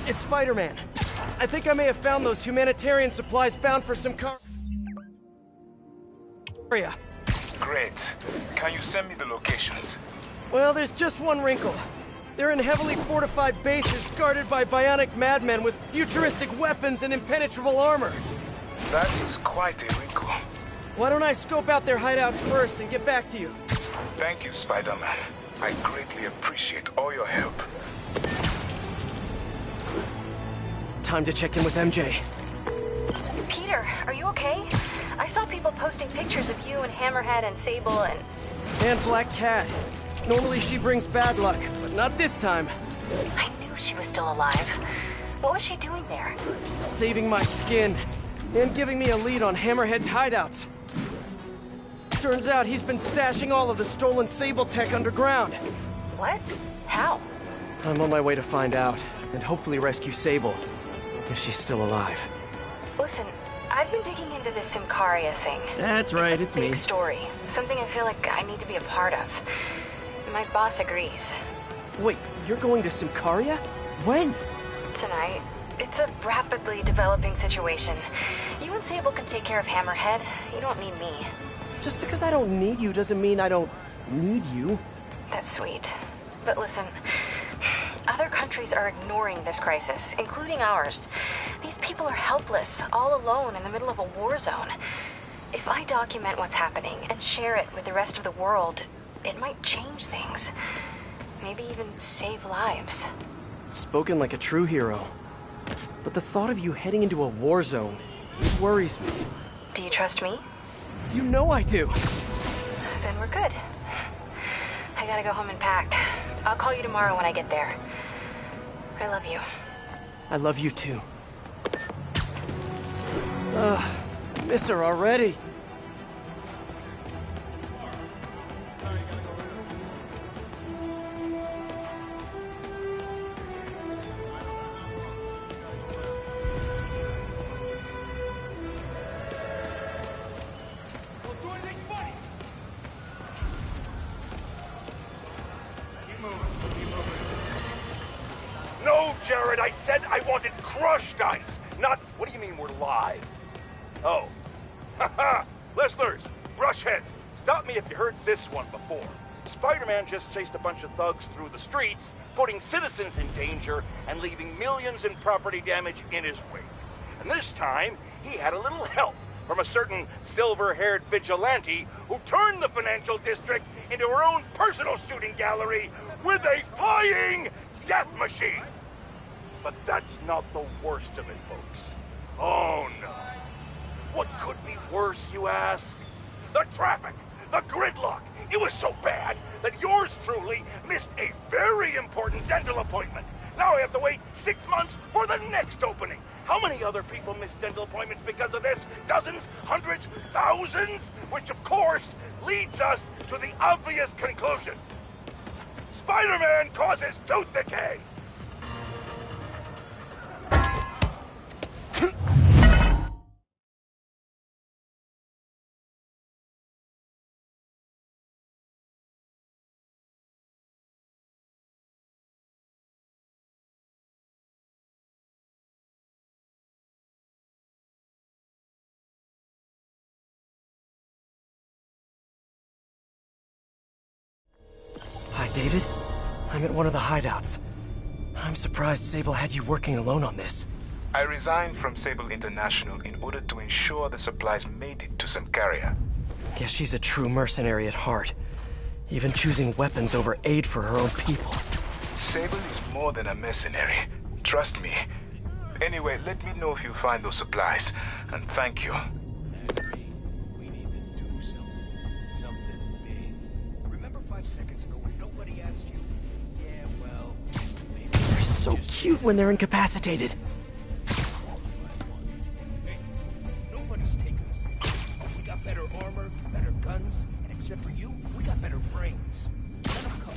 It's Spider-Man. I think I may have found those humanitarian supplies bound for some car... area. Great. Can you send me the locations? Well, there's just one wrinkle. They're in heavily fortified bases guarded by bionic madmen with futuristic weapons and impenetrable armor. That is quite a wrinkle. Why don't I scope out their hideouts first and get back to you? Thank you, Spider-Man. I greatly appreciate all your help. Time to check in with MJ. Peter, are you okay? I saw people posting pictures of you and Hammerhead and Sable and... And Black Cat. Normally she brings bad luck, but not this time. I knew she was still alive. What was she doing there? Saving my skin, and giving me a lead on Hammerhead's hideouts. Turns out he's been stashing all of the stolen Sable tech underground. What? How? I'm on my way to find out, and hopefully rescue Sable, if she's still alive. Listen, I've been digging into this Symkaria thing. That's right, it's me. Big story. Something I feel like I need to be a part of. My boss agrees. Wait, you're going to Symkaria? When? Tonight. It's a rapidly developing situation. You and Sable can take care of Hammerhead. You don't need me. Just because I don't need you doesn't mean I don't need you. That's sweet. But listen, other countries are ignoring this crisis, including ours. These people are helpless, all alone in the middle of a war zone. If I document what's happening and share it with the rest of the world, it might change things. Maybe even save lives. Spoken like a true hero. But the thought of you heading into a war zone, it worries me. Do you trust me? You know I do. Then we're good. I gotta go home and pack. I'll call you tomorrow when I get there. I love you. I love you too. Miss her already. No, Jared, I said I wanted crushed ice, not... What do you mean we're live? Oh. Haha! Listeners, brushheads, stop me if you heard this one before. Spider-Man just chased a bunch of thugs through the streets, putting citizens in danger and leaving millions in property damage in his wake. And this time, he had a little help from a certain silver-haired vigilante who turned the financial district into her own personal shooting gallery with a flying death machine. But that's not the worst of it, folks. Oh no. What could be worse, you ask? The traffic, the gridlock. It was so bad that yours truly missed a very important dental appointment. Now I have to wait 6 months for the next opening. How many other people miss dental appointments because of this? Dozens? Hundreds? Thousands? Which, of course, leads us to the obvious conclusion. Spider-Man causes tooth decay! Hi, David. I'm at one of the hideouts. I'm surprised Sable had you working alone on this. I resigned from Sable International in order to ensure the supplies made it to Symkaria. Guess she's a true mercenary at heart. Even choosing weapons over aid for her own people. Sable is more than a mercenary. Trust me. Anyway, let me know if you find those supplies. And thank you. We need to do something big. Remember 5 seconds ago when nobody asked you? Yeah, well, maybe They're so cute when they're incapacitated. Hey, nobody's taking us. We got better armor, better guns, and except for you, we got better brains. Let them come.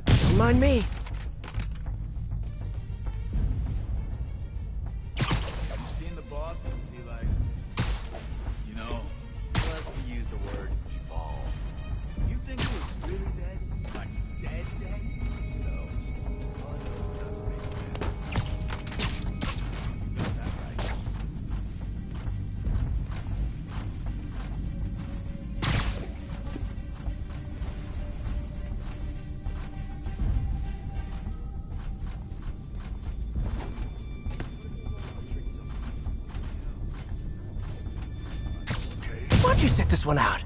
Don't mind me. You seen the boss? Is he like, you know, don't you sit this one out?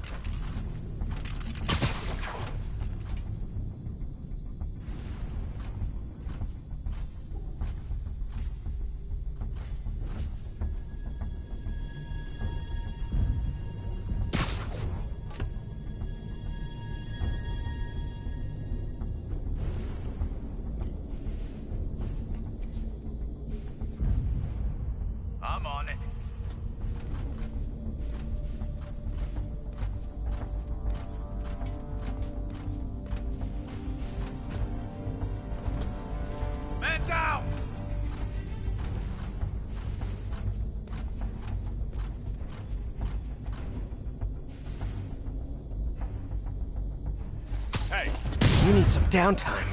I'm on it. Man down! Hey! You need some downtime.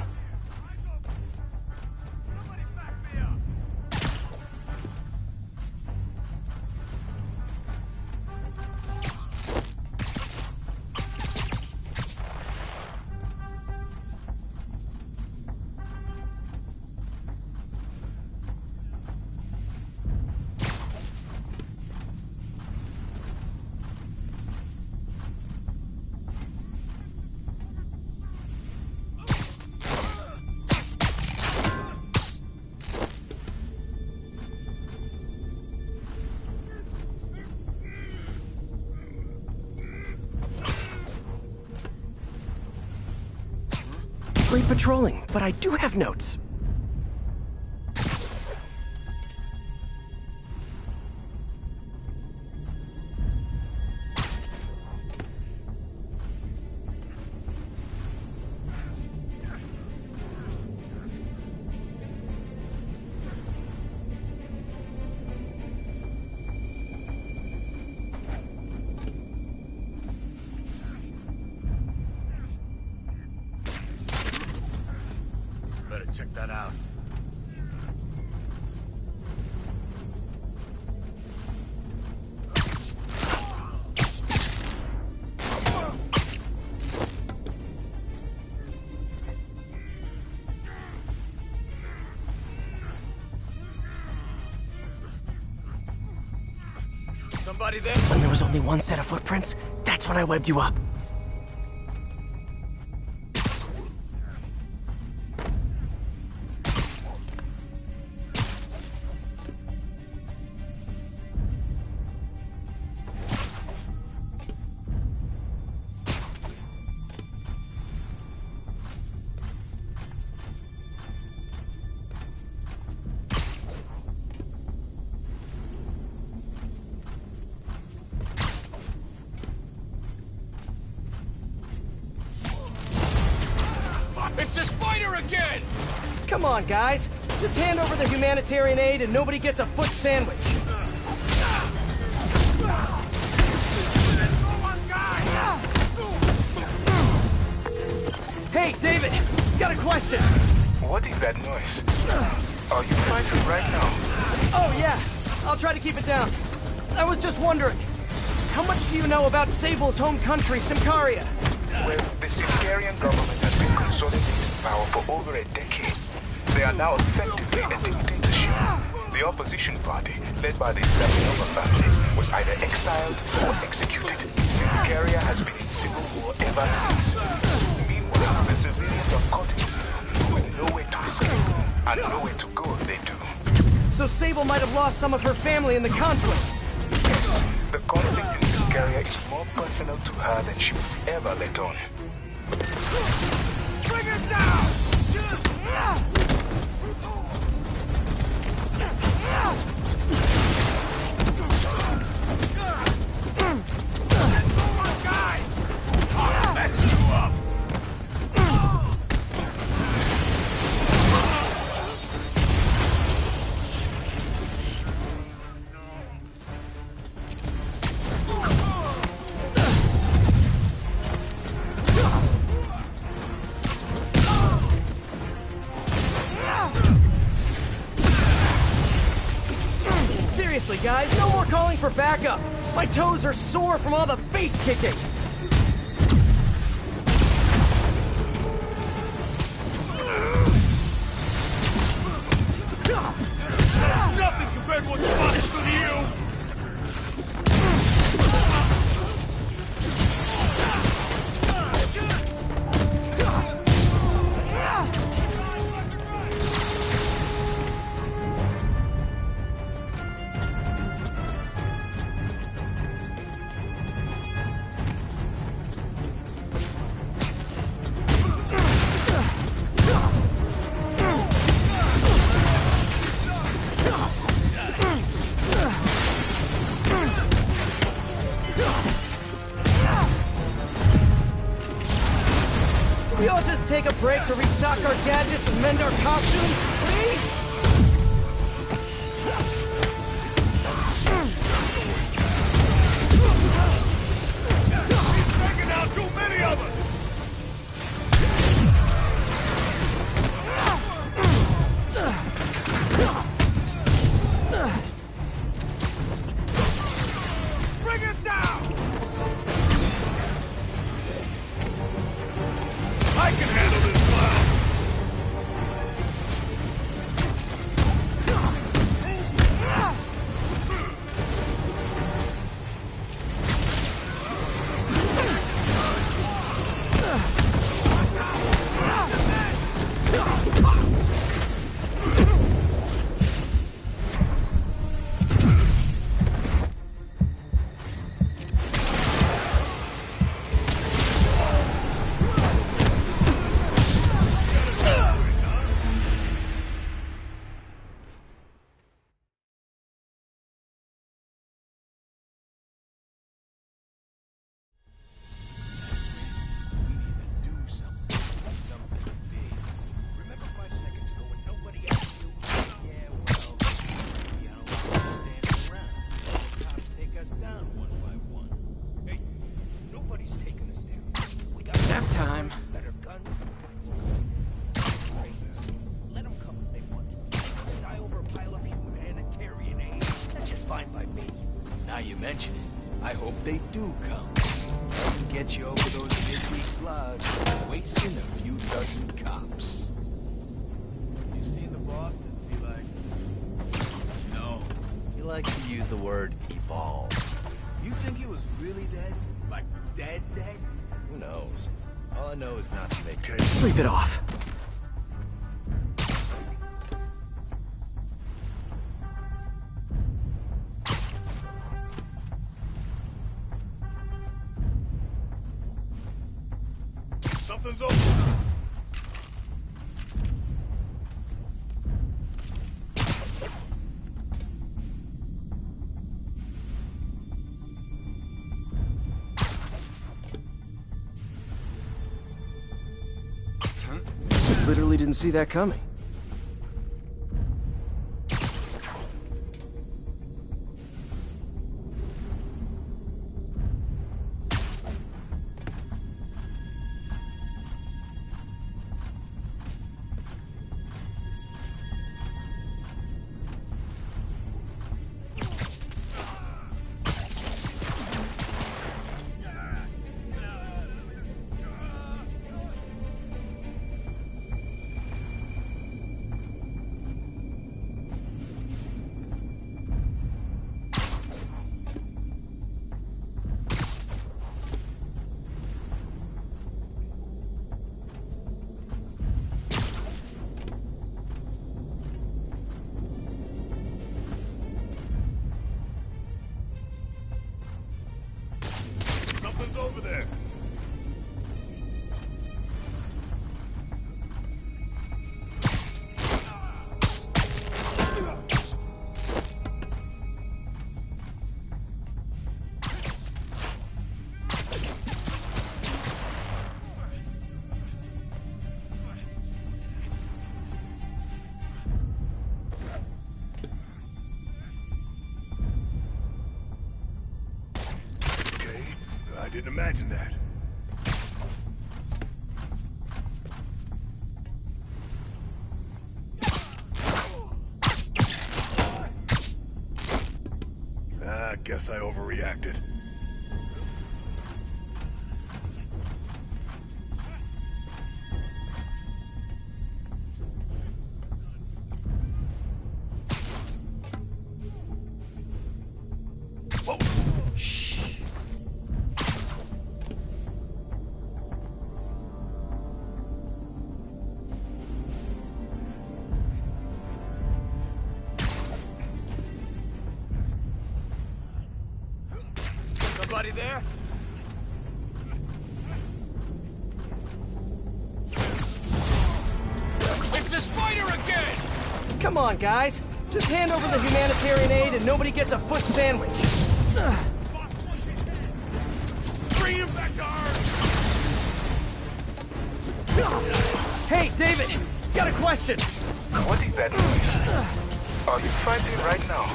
Somebody back me up! Great patrolling, but I do have notes. Better check that out. Somebody there? When there was only one set of footprints, that's when I webbed you up. It's this fighter again! Come on, guys. Just hand over the humanitarian aid and nobody gets a foot sandwich. Hey, David! Got a question! What is that noise? Are you fighting right now? Oh, yeah. I'll try to keep it down. I was just wondering, how much do you know about Sable's home country, Symkaria? Well, the Symkarian government has been consolidating power for over a decade. They are now effectively a dictatorship. The opposition party, led by the Savinova family, was either exiled or executed. Symkaria has been in civil war ever since. Meanwhile, the civilians are caught in it, with nowhere to escape and nowhere to go if they do. So Sable might have lost some of her family in the conflict. Yes, the conflict in Symkaria is more personal to her than she would ever let on. Trigger down! Seriously, guys, no more calling for backup. My toes are sore from all the face kicking. Nothing compared to what the body's doing to you! we all just take a break to restock our gadgets and mend our costumes, please? He's taking out too many of us! Bring it down! I can handle this clown! Now you mention it, I hope they do come. I can get you over those midweek bloods, wasting a few dozen cops. You seen the boss since he No. He likes to use the word evolve. You think he was really dead? Like dead? Who knows? All I know is not to make Sleep it off. Something's over. Literally didn't see that coming. Something's over there. I didn't imagine that. I guess I overreacted. Whoa! Shh! Somebody there? It's the spider again! Come on, guys. Just hand over the humanitarian aid and nobody gets a foot sandwich. Bring him back to Earth! Hey, David! Got a question! What is that noise? Are you fighting right now?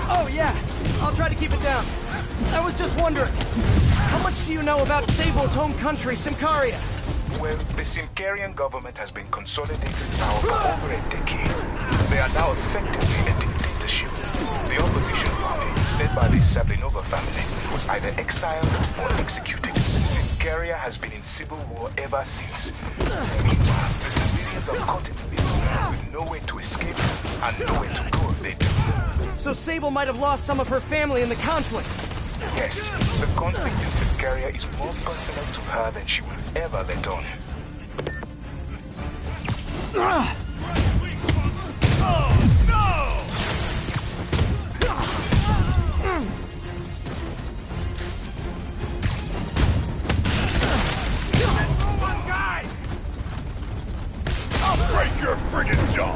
Oh, yeah. I'll try to keep it down. I was just wondering, how much do you know about Sable's home country, Symkaria? Well, the Symkarian government has been consolidating power for over a decade. They are now effectively a dictatorship. The opposition party, led by the Sablinova family, was either exiled or executed. Symkaria has been in civil war ever since. Meanwhile, the civilians are caught in the middle, with nowhere to escape and nowhere to go if they do. So Sable might have lost some of her family in the conflict. Yes, the conflict in Symkaria is more personal to her than she will ever let on. I'll break your friggin' jaw!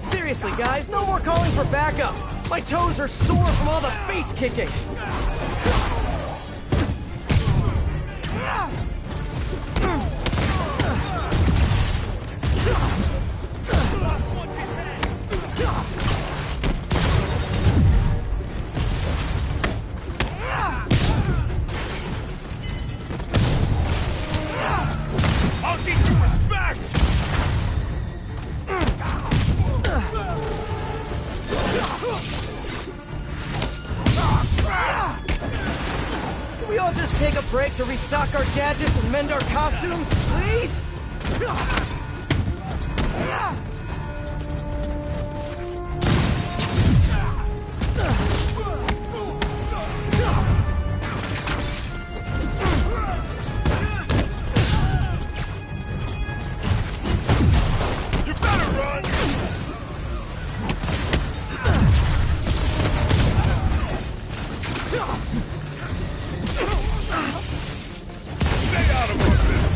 Seriously, guys, no more calling for backup. My toes are sore from all the face kicking. I'll teach you respect! Can we all just take a break to restock our gadgets and mend our costumes, please? You better run! Stay out of our business!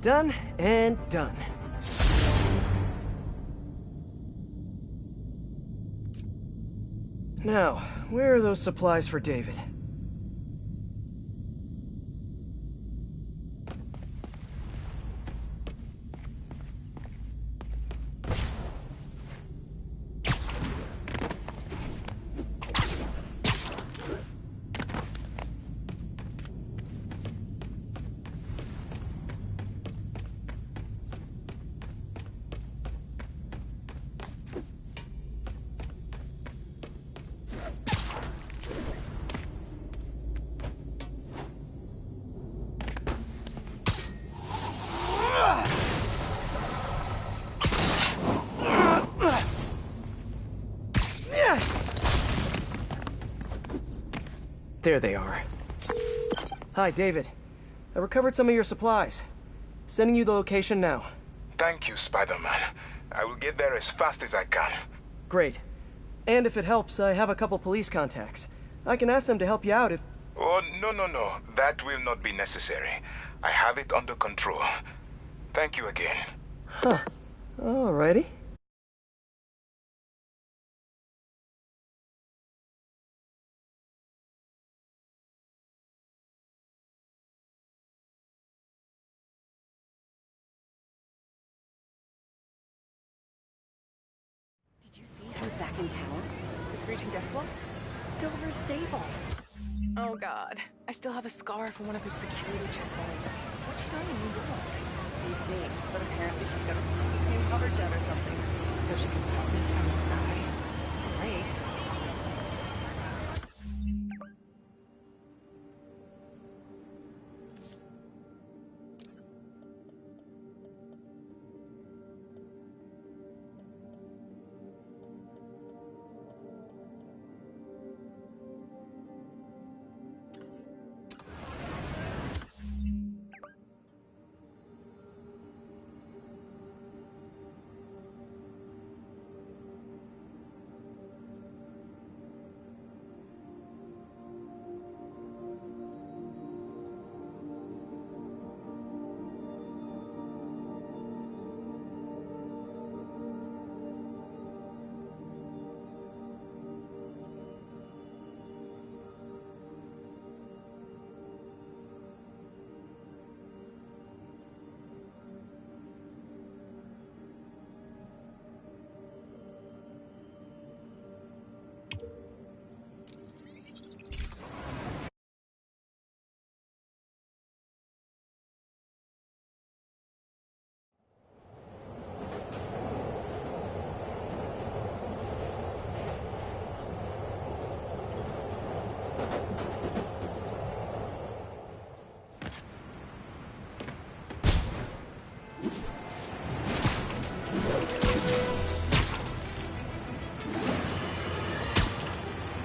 Done and done. Now, where are those supplies for David? There they are. Hi, David. I recovered some of your supplies. Sending you the location now. Thank you, Spider-Man. I will get there as fast as I can. Great. And if it helps, I have a couple police contacts. I can ask them to help you out if... Oh, no. That will not be necessary. I have it under control. Thank you again. Huh. Alrighty. Did you see who's back in town? The screeching decibels? Silver Sable. Oh god, I still have a scar from one of her security checkpoints. What's she done in New York? Beats me, but apparently she's got a new hover jet or something, so she can pop this from the sky. Great.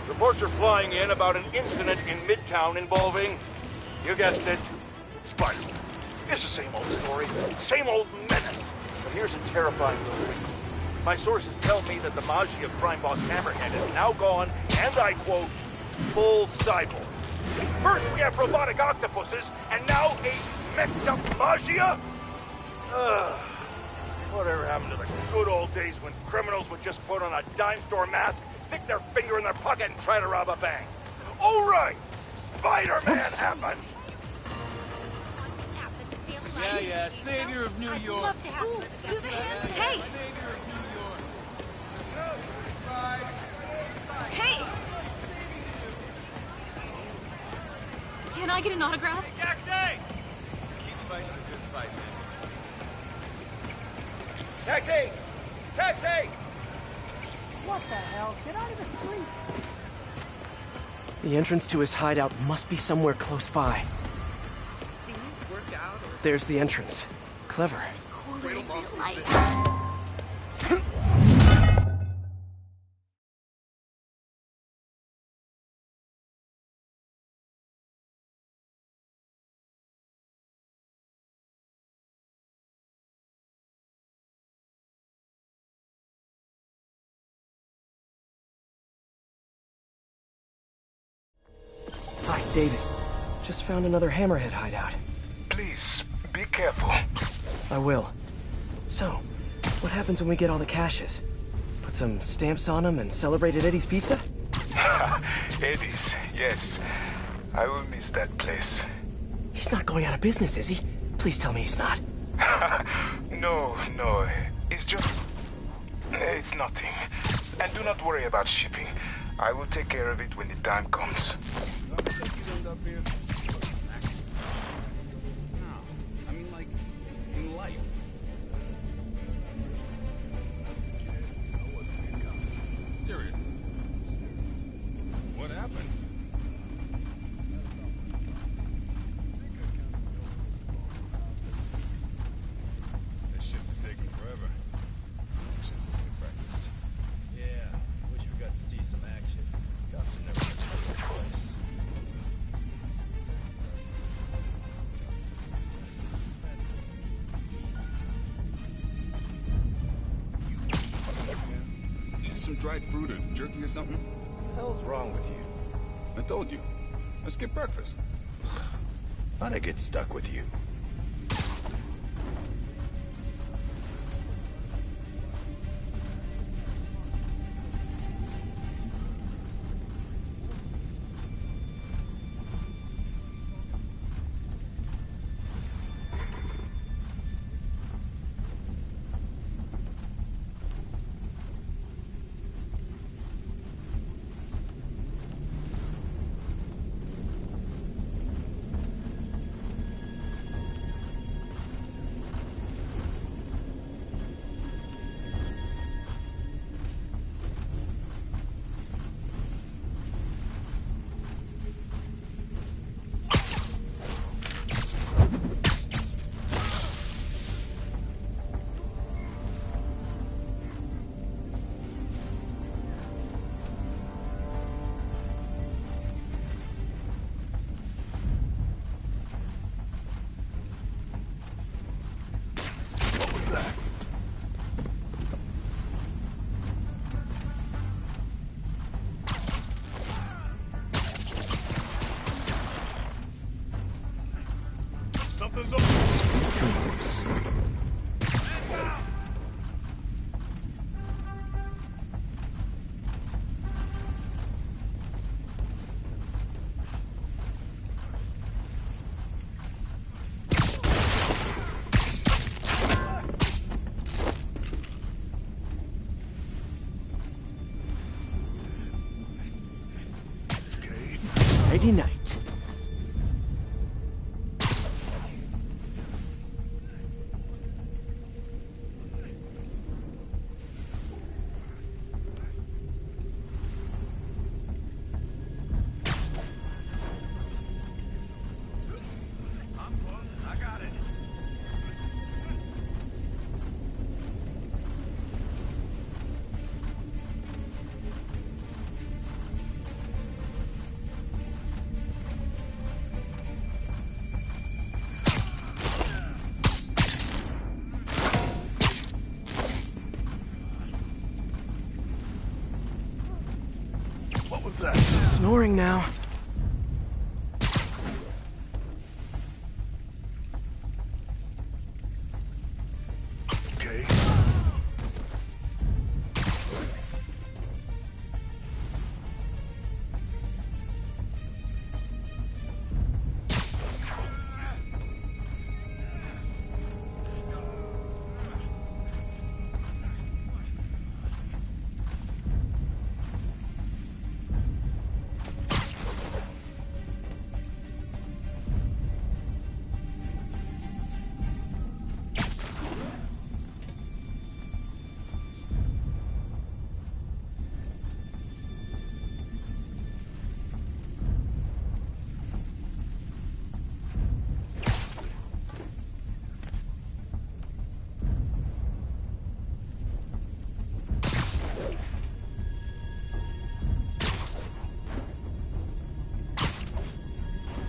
Reports are flying in about an incident in Midtown involving, you guessed it, Spider-Man. It's the same old story, same old menace. But here's a terrifying little wrinkle. My sources tell me that the Maggia crime boss Hammerhead is now gone, and I quote, full cyborg. First we have robotic octopuses, and now a messed up Maggia? Whatever happened to the good old days when criminals would just put on a dime store mask, stick their finger in their pocket and try to rob a bank? All right, Spider-Man happened. Yeah, savior of New York. Hey! Savior of New York. Hey! Can I get an autograph? Taxi! Keep fighting a good fight, man. Taxi! Taxi! What the hell? Get out of the street! The entrance to his hideout must be somewhere close by. Do you work out or There's the entrance. Clever. cooler in real life? Hi, David. Just found another Hammerhead hideout. Please, Be careful. I will. So, what happens when we get all the caches? Put some stamps on them and celebrate at Eddie's Pizza? Eddie's, yes. I will miss that place. He's not going out of business, is he? Please tell me he's not. No. It's just... It's nothing. And do not worry about shipping. I will take care of it when the time comes. I mean, like, in life. Seriously. What happened? This shit's taking forever. Let's get breakfast. Yeah, wish we got to see some action. Cops are never gonna take this place. Some dried fruit or jerky or something? What the hell's wrong with you? I told you. Let's get breakfast. How'd I get stuck with you? Dreams. Friday night. Snoring now. Okay.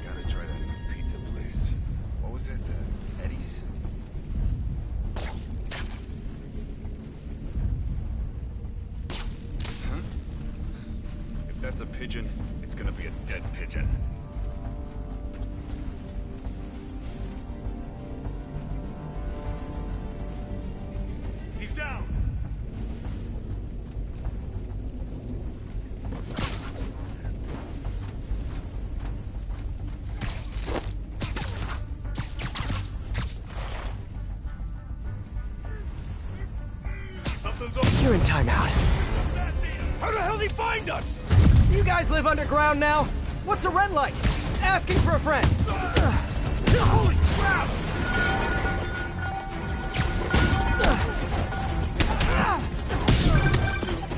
Gotta try that new pizza place. What was it? Eddie's? Huh? If that's a pigeon, it's gonna be a dead pigeon. You're in timeout. How the hell did he find us? You guys live underground now? What's the rent like? Asking for a friend. Holy crap!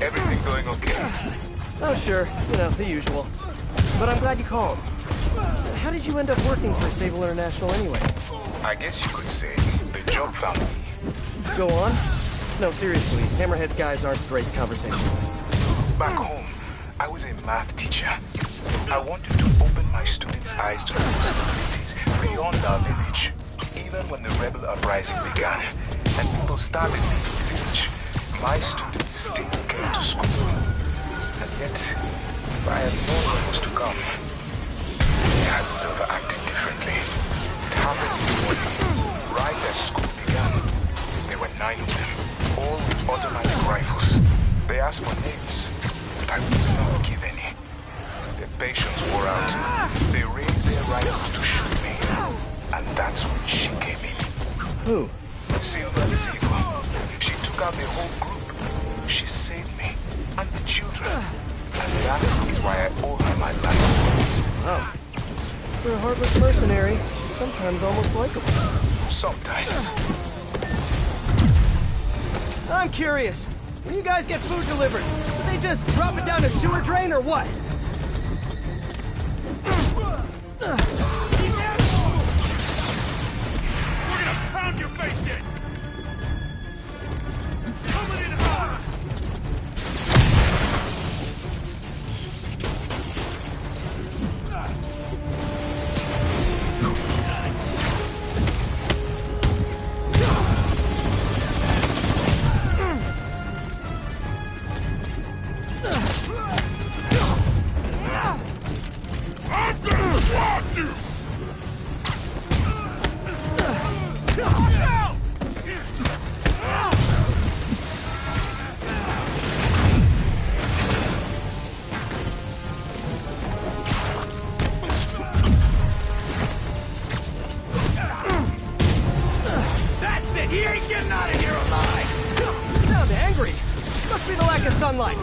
Everything going okay? Oh, sure. You know, the usual. But I'm glad you called. How did you end up working for Sable International anyway? I guess you could say the job found me. Go on. No, seriously, Hammerhead's guys aren't great conversationalists. Back home, I was a math teacher. I wanted to open my students' eyes to the possibilities beyond our village. Even when the rebel uprising began, and people started leaving the village, my students still came to school. And yet, if I had known what was to come, I would have acted differently. It happened in the morning, right as school began. There were 9 of them, all with automatic rifles. They asked for names, but I would not give any. Their patience wore out. They raised their rifles to shoot me. And that's when she came in. Who? Silver Sable. She took out the whole group. She saved me. And the children. And that is why I owe her my life. Oh. You're a heartless mercenary. Sometimes almost likable. Sometimes. I'm curious. When you guys get food delivered, do they just drop it down a sewer drain or what? We're gonna pound your face in! Coming in hard! Sunlight.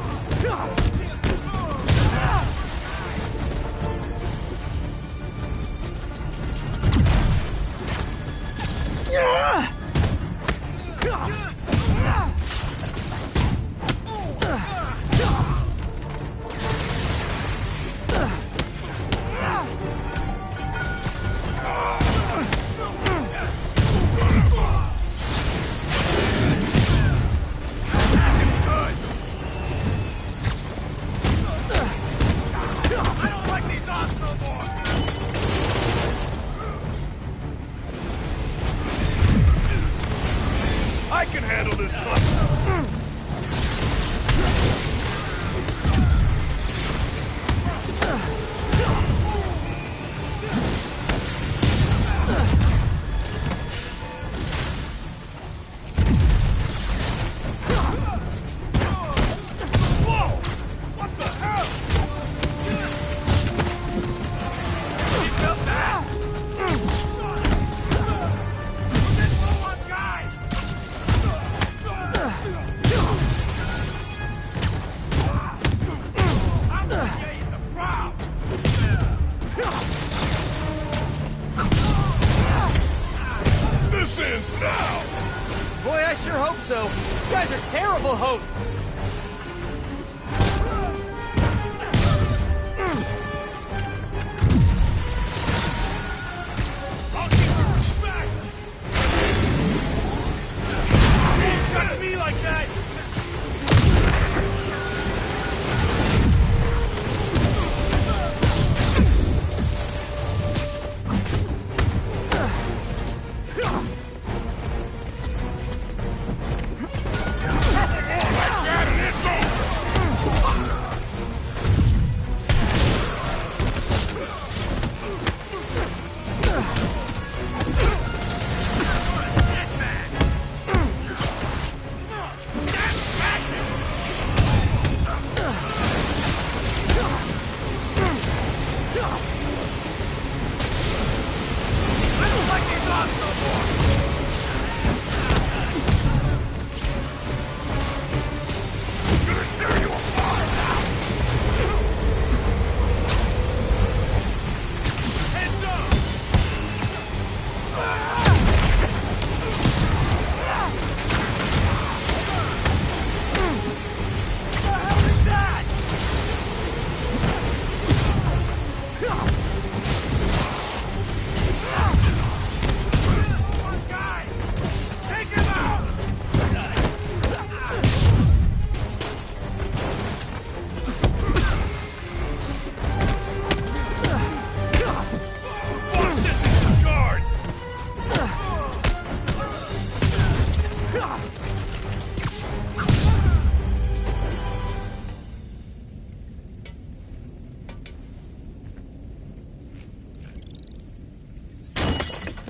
I can handle this one. Boy, I sure hope so. You guys are terrible hosts. I'll give you respect! Don't touch me like that!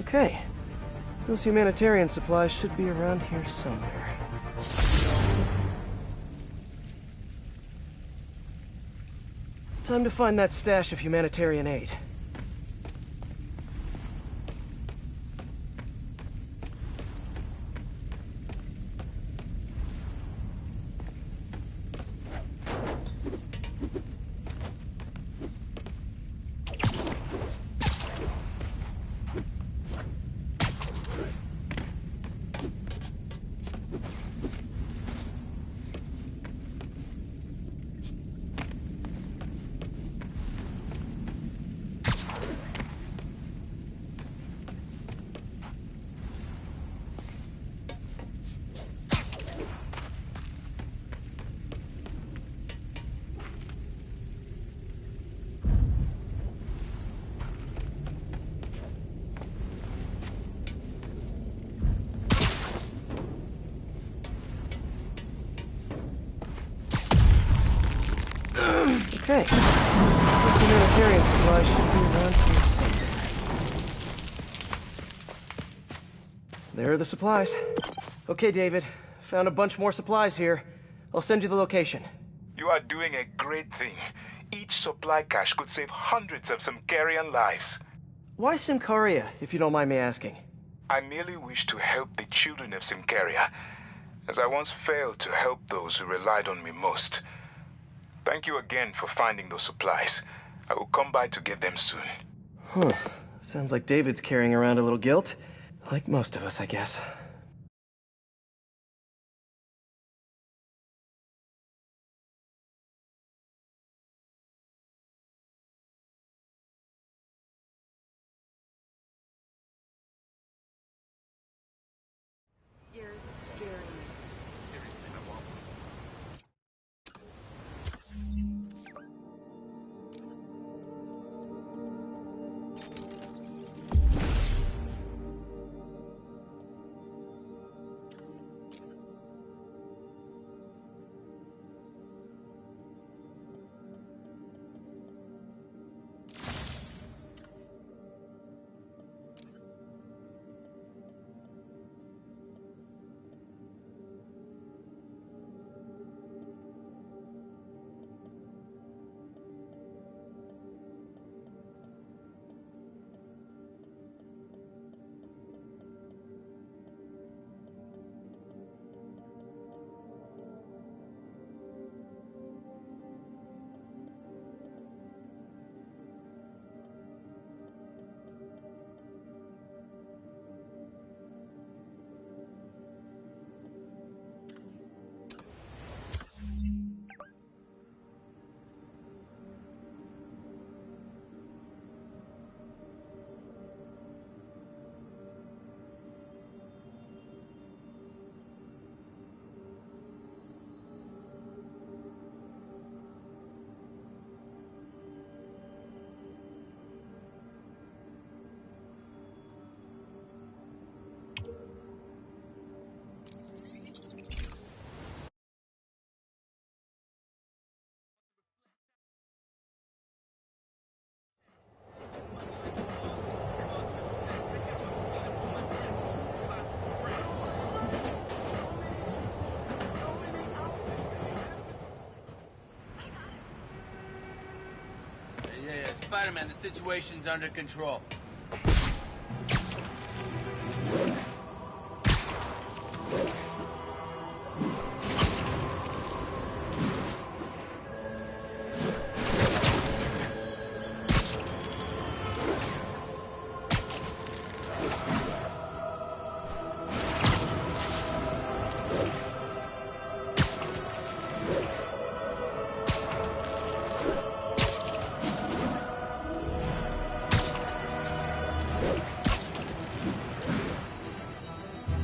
Okay. Those humanitarian supplies should be around here somewhere. Time to find that stash of humanitarian aid. Okay. Those humanitarian supplies should be around here somewhere. There are the supplies. Okay, David. Found a bunch more supplies here. I'll send you the location. You are doing a great thing. Each supply cache could save hundreds of Symkarian lives. Why Symkaria, if you don't mind me asking? I merely wish to help the children of Symkaria, as I once failed to help those who relied on me most. Thank you again for finding those supplies. I will come by to get them soon. Huh. Sounds like David's carrying around a little guilt. Like most of us, I guess. You're scary. Spider-Man, the situation's under control.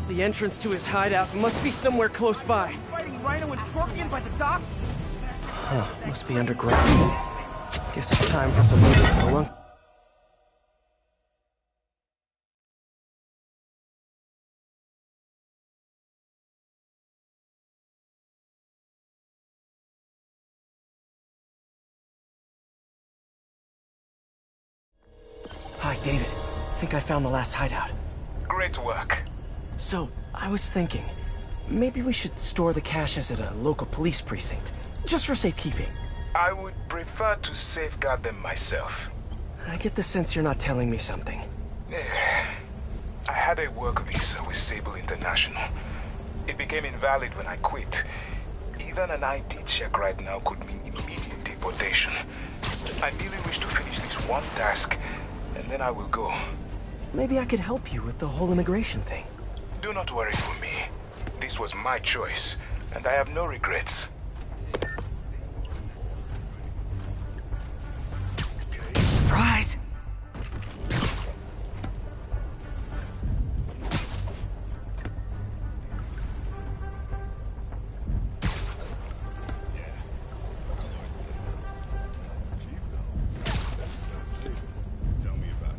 The entrance to his hideout must be somewhere close by. Fighting Rhino and Scorpion by the docks? Huh, must be underground. Guess it's time for some Stolen. Hi, David. think I found the last hideout. Great work. So, I was thinking, maybe we should store the caches at a local police precinct, just for safekeeping. I would prefer to safeguard them myself. I get the sense you're not telling me something. I had a work visa with Sable International. It became invalid when I quit. Even an ID check right now could mean immediate deportation. I merely wish to finish this one task, and then I will go. Maybe I could help you with the whole immigration thing. Do not worry for me. This was my choice, and I have no regrets. Surprise! Tell me about it.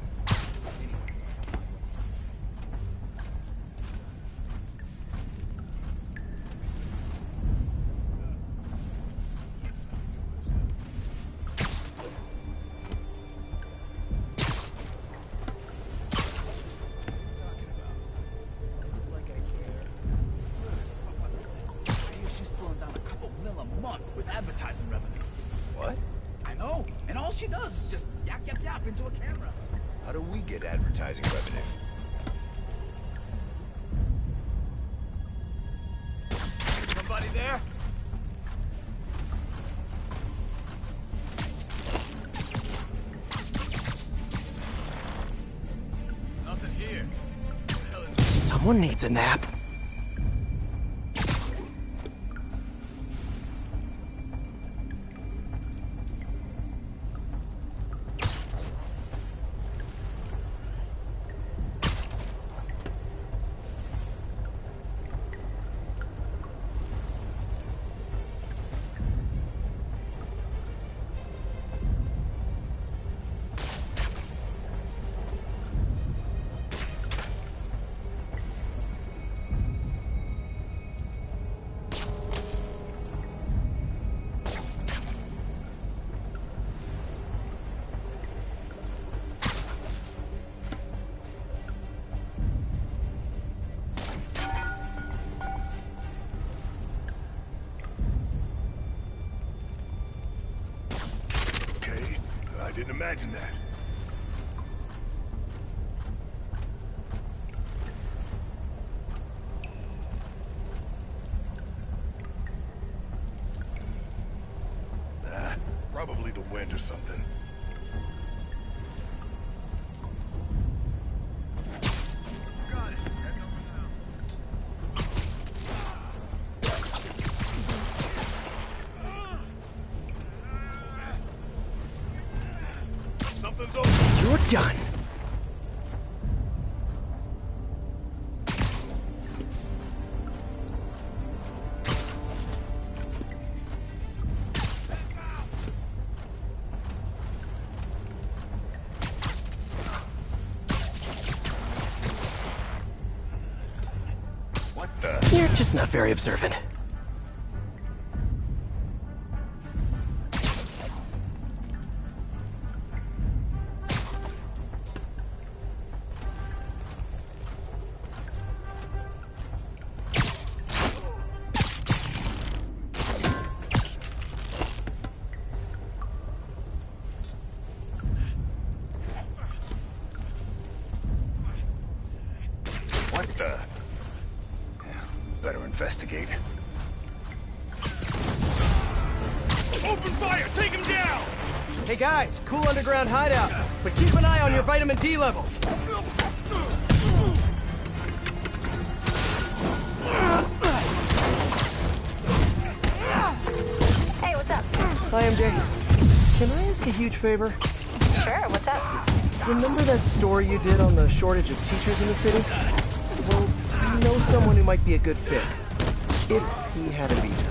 She's pulling down a couple mil a month with advertising revenue. What? I know, and all she does is just yap yap yap into a camera. How do we get advertising revenue? Somebody there? Nothing here. What the hell is this? Someone needs a nap. Okay, I didn't imagine that. Probably the wind or something. Got it. Heading over now. Something's over. You're done. What the? You're just not very observant. What the? Better investigate. Open fire! Take him down! Hey guys, cool underground hideout, but keep an eye on your vitamin D levels. Hey, what's up? Hi, MJ. Can I ask a huge favor? Sure, what's up? Remember that story you did on the shortage of teachers in the city? Well, I know someone who might be a good fit. If he had a visa.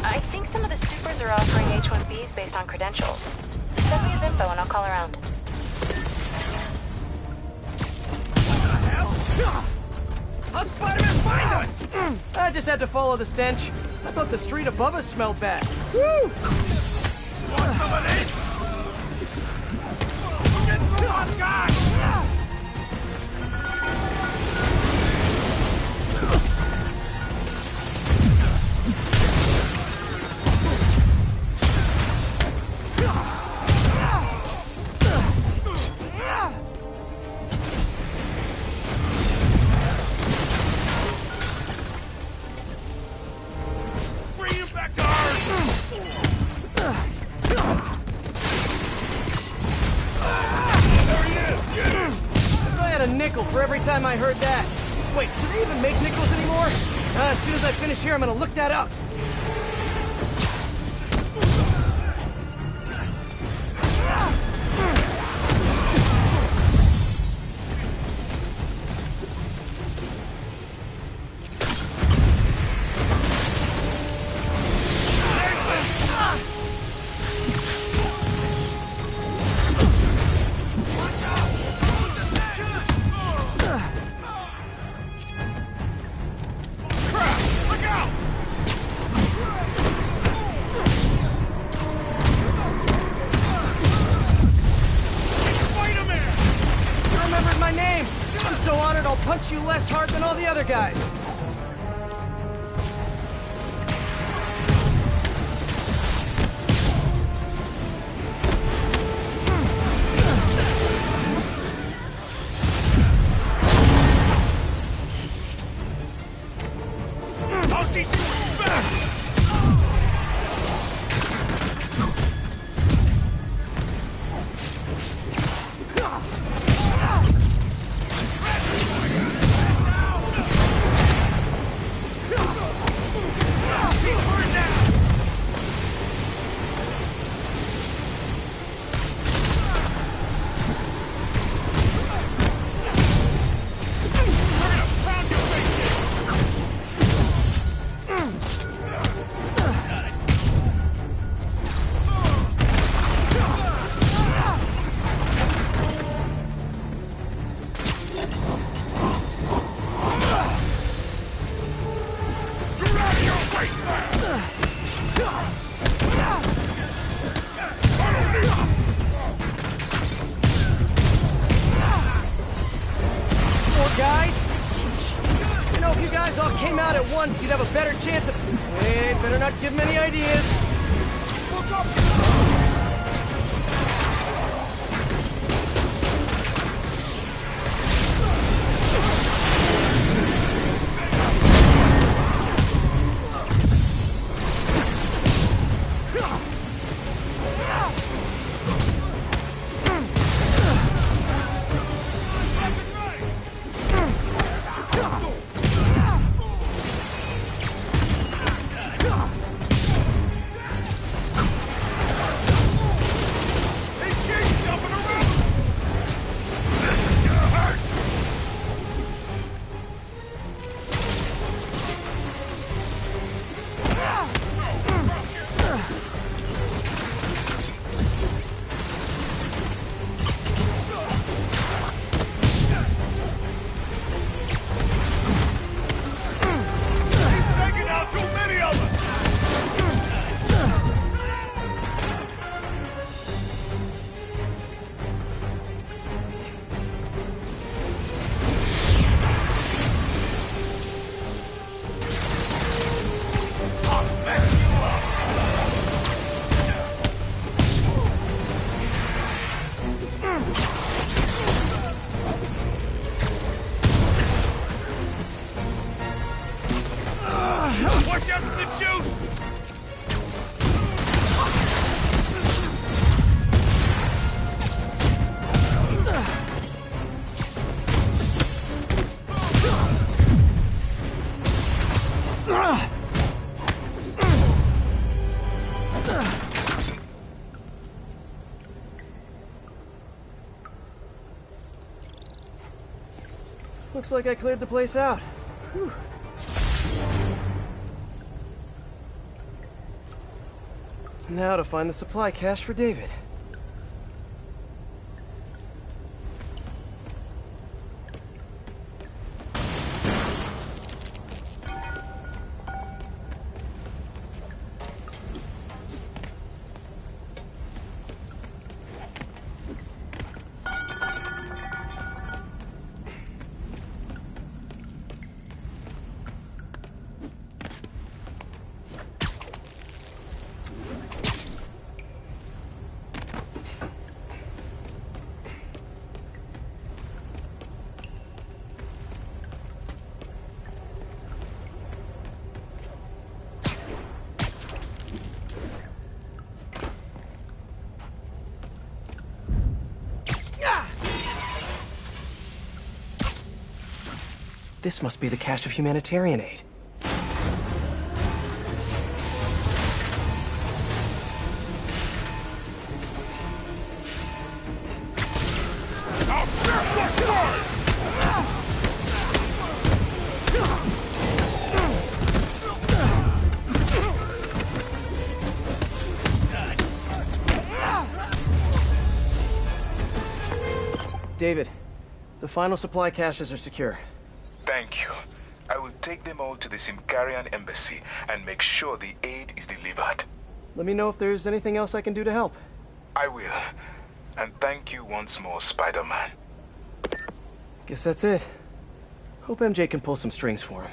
I think some of the supers are offering H-1Bs based on credentials. Send me his info and I'll call around. How'd Spider-Man find us? I just had to follow the stench. I thought the street above us smelled bad. Woo! Want some of this? Get to us, guys! nickel for every time I heard that. Wait, do they even make nickels anymore? As soon as I finish here, I'm gonna look that up. Punch you less hard than all the other guys. I'll teach you what's best! Once, you'd have a better chance of... Hey, better not give him any ideas. Look up! Looks like I cleared the place out. Whew. Now to find the supply cache for David. This must be the cache of humanitarian aid. David, the final supply caches are secure. Thank you. I will take them all to the Symkarian embassy and make sure the aid is delivered. Let me know if there's anything else I can do to help. I will. And thank you once more, Spider-Man. Guess that's it. Hope MJ can pull some strings for him.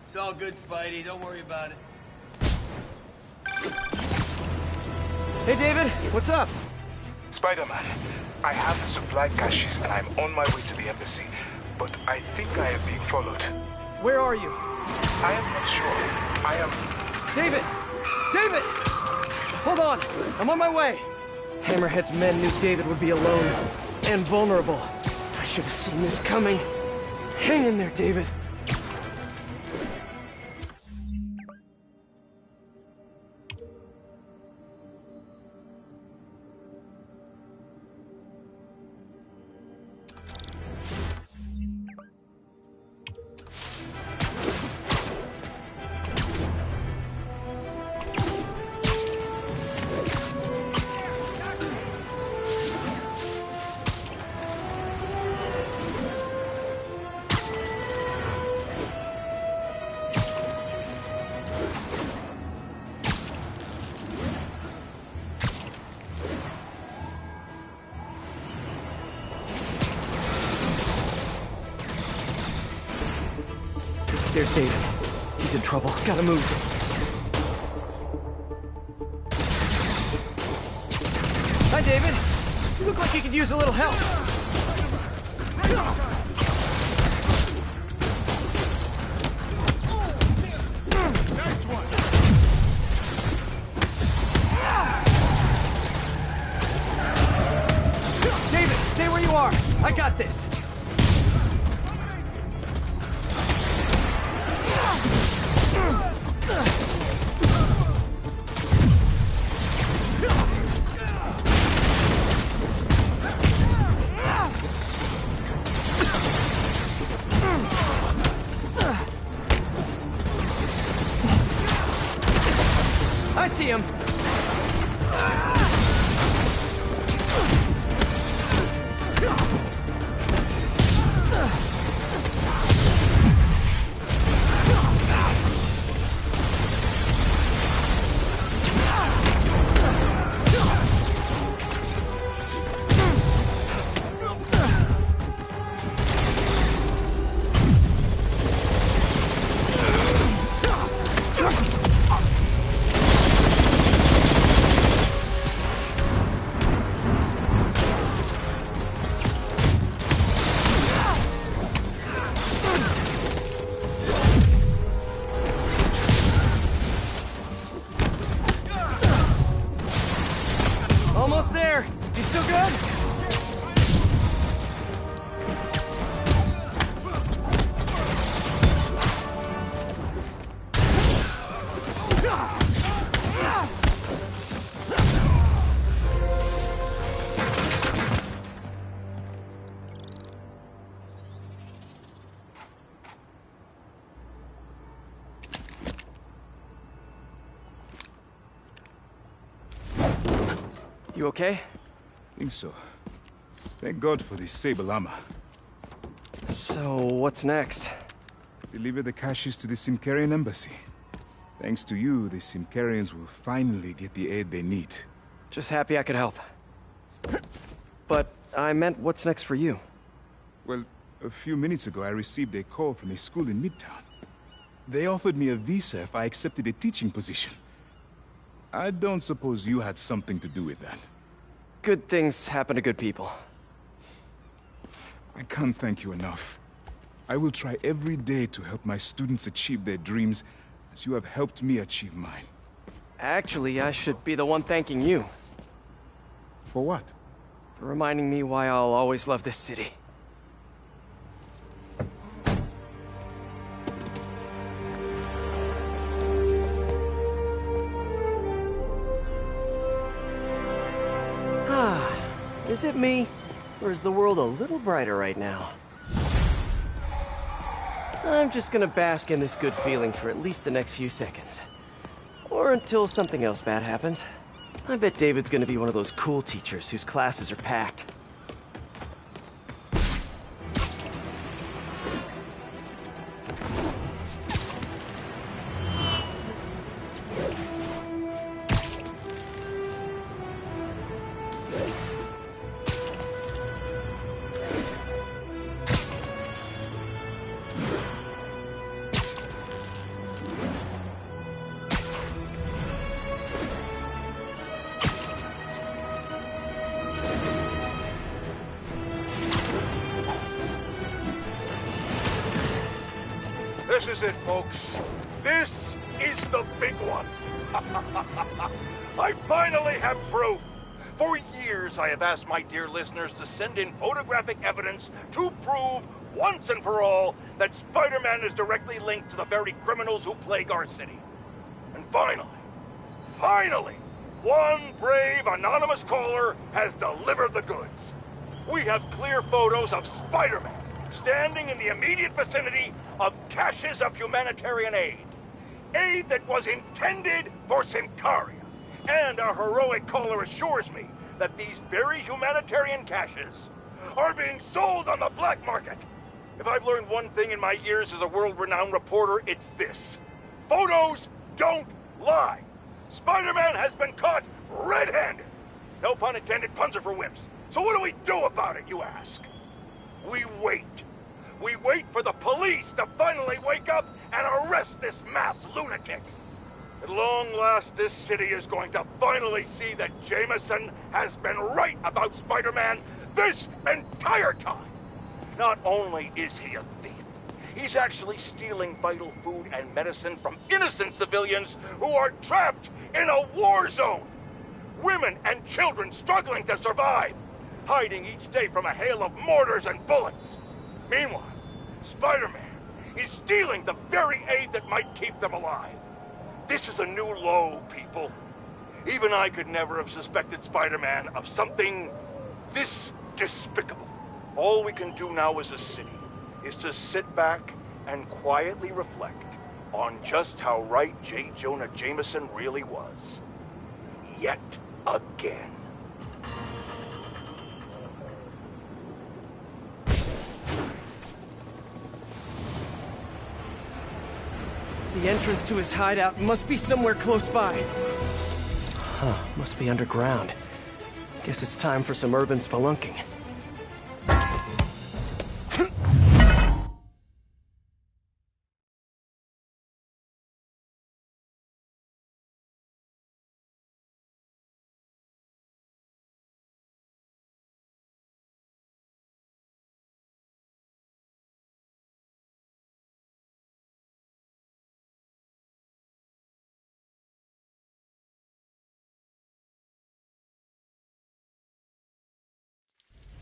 It's all good, Spidey. Don't worry about it. Hey, David, what's up? Spider-Man, I have the supply caches and I'm on my way to the embassy, but I think I am being followed. Where are you? I am not sure. I am... David! David! Hold on, I'm on my way. Hammerhead's men knew David would be alone and vulnerable. I should have seen this coming. Hang in there, David. There's David. He's in trouble. Gotta move. Hi, David. You look like you could use a little help. David, stay where you are. I got this. I see him. You okay? Think so. Thank God for the Sable armor. So, what's next? Deliver the caches to the Symkarian embassy. Thanks to you, the Symkarians will finally get the aid they need. Just happy I could help. But I meant what's next for you? Well, a few minutes ago I received a call from a school in Midtown. They offered me a visa if I accepted a teaching position. I don't suppose you had something to do with that. Good things happen to good people. I can't thank you enough. I will try every day to help my students achieve their dreams as you have helped me achieve mine. Actually, I should be the one thanking you. For what? For reminding me why I'll always love this city. Is it me? Or is the world a little brighter right now? I'm just gonna bask in this good feeling for at least the next few seconds. Or until something else bad happens. I bet David's gonna be one of those cool teachers whose classes are packed. This is it, folks. This is the big one. I finally have proof. For years, I have asked my dear listeners to send in photographic evidence to prove, once and for all, that Spider-Man is directly linked to the very criminals who plague our city. And finally, one brave anonymous caller has delivered the goods. We have clear photos of Spider-Man standing in the immediate vicinity of caches of humanitarian aid. Aid that was intended for Symkaria. And our heroic caller assures me that these very humanitarian caches are being sold on the black market. If I've learned one thing in my years as a world-renowned reporter, it's this. Photos don't lie. Spider-Man has been caught red-handed. No pun intended, puns are for wimps. So what do we do about it, you ask? We wait. We wait for the police to finally wake up and arrest this mass lunatic. At long last, this city is going to finally see that Jameson has been right about Spider-Man this entire time. Not only is he a thief, he's actually stealing vital food and medicine from innocent civilians who are trapped in a war zone. Women and children struggling to survive, hiding each day from a hail of mortars and bullets. Meanwhile, Spider-Man is stealing the very aid that might keep them alive. This is a new low, people. Even I could never have suspected Spider-Man of something this despicable. All we can do now as a city is to sit back and quietly reflect on just how right J. Jonah Jameson really was. Yet again. The entrance to his hideout must be somewhere close by. Huh, must be underground. Guess it's time for some urban spelunking.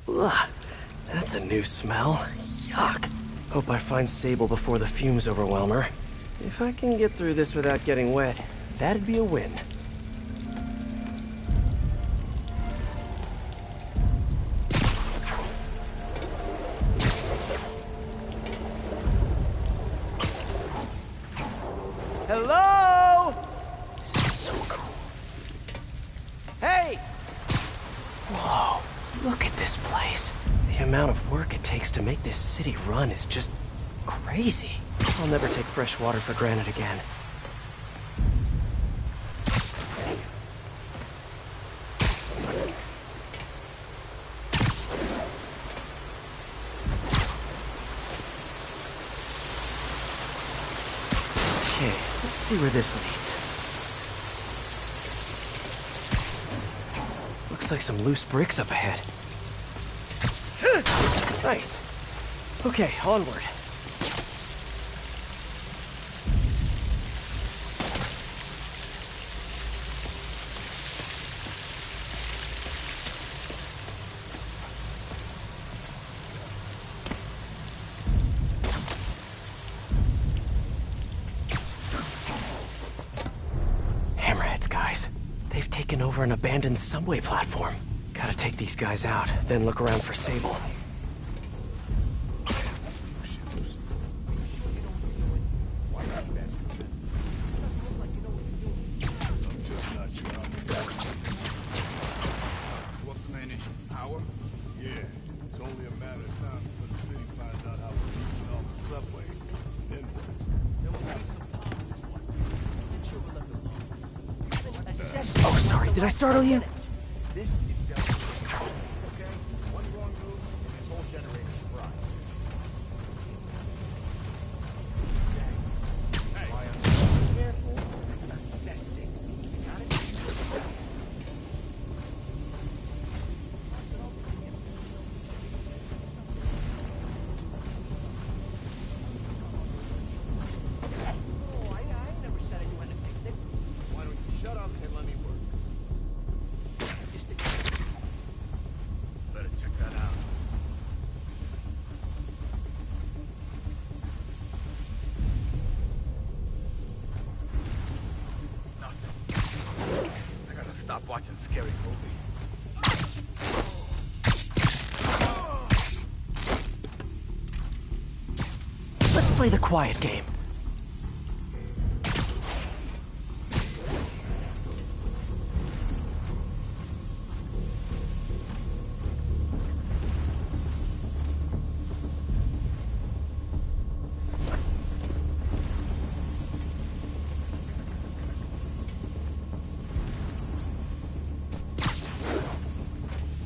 Ugh, that's a new smell. Yuck. Hope I find Sable before the fumes overwhelm her. If I can get through this without getting wet, that'd be a win. Hello? This is so cool. Hey! Look at this place. The amount of work it takes to make this city run is just crazy. I'll never take fresh water for granted again. Okay, let's see where this leads. Looks like some loose bricks up ahead. Nice. Okay, onward. Hammerheads, guys. They've taken over an abandoned subway platform. Gotta take these guys out, then look around for Sable. What's the main issue? Power? Yeah. It's only a matter of time before the city finds out how we're using all the subway. Then what? There will be some pauses. Make sure we let them know. Oh, sorry, did I startle you? This is definitely okay. One wrong move, and this whole generator's fried. Hey, careful. Assess safety. Got it? Oh, I never said I knew how to fix it. Why don't you shut up and let me work? Better check that out. Nothing. I gotta stop watching scary movies. Let's play the quiet game.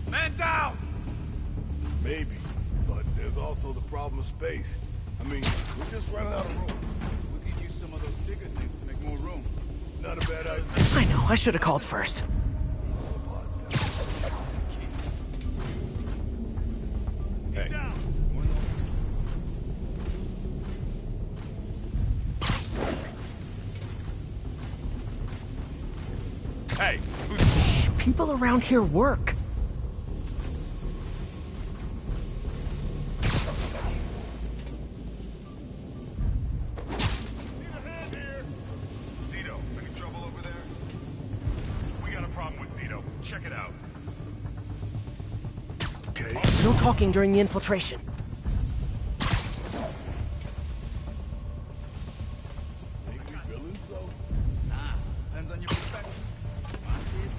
Man down! Maybe, but there's also the problem of space. I mean, we're just running out of room. We could use some of those bigger things to make more room. Not a bad idea. I know, I should have called first. Hey. Hey, Shh, people around here work. Zito, any trouble over there? We got a problem with Zito. Check it out. okay. No talking during the infiltration. Think we villains, so? Nah, depends on your perspective. I did.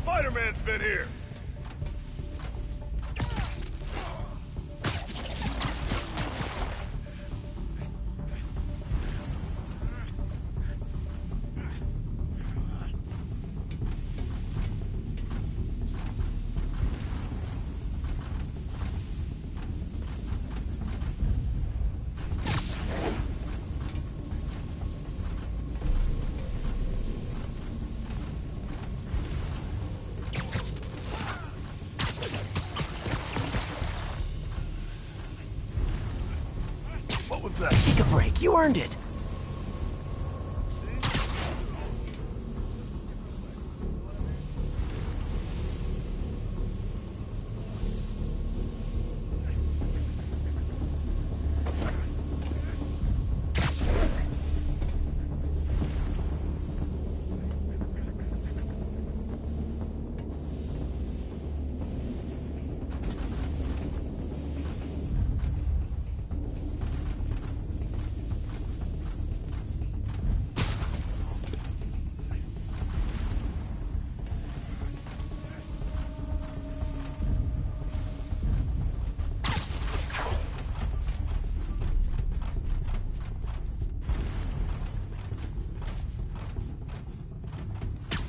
Spider-Man's been here. What was that? Take a break, you earned it.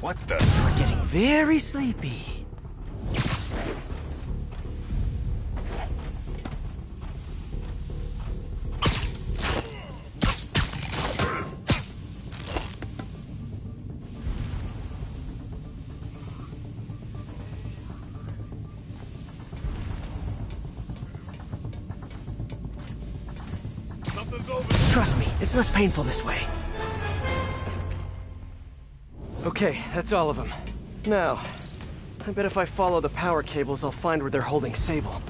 What the? We're getting very sleepy. Trust me, it's less painful this way. Okay, that's all of them. Now, I bet if I follow the power cables, I'll find where they're holding Sable.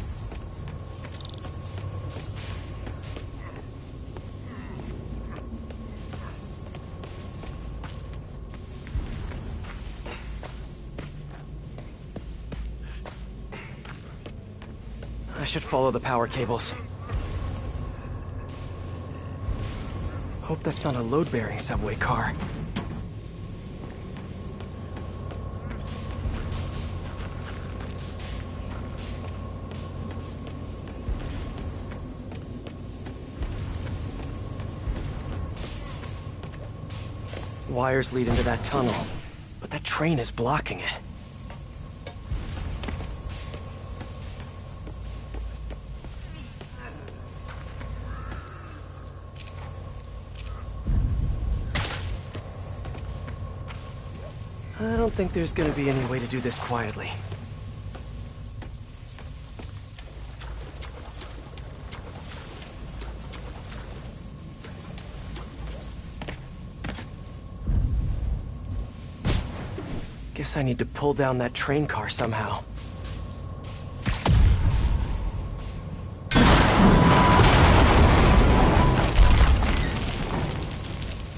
I should follow the power cables. Hope that's not a load-bearing subway car. Wires lead into that tunnel, but that train is blocking it. I don't think there's gonna be any way to do this quietly. Guess I need to pull down that train car somehow.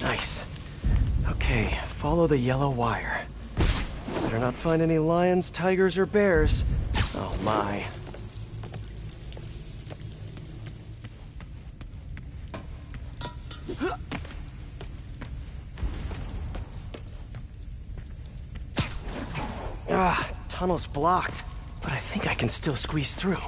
Nice. Okay, follow the yellow wire. Better not find any lions, tigers, or bears. Oh my. Ah, tunnel's blocked, but I think I can still squeeze through.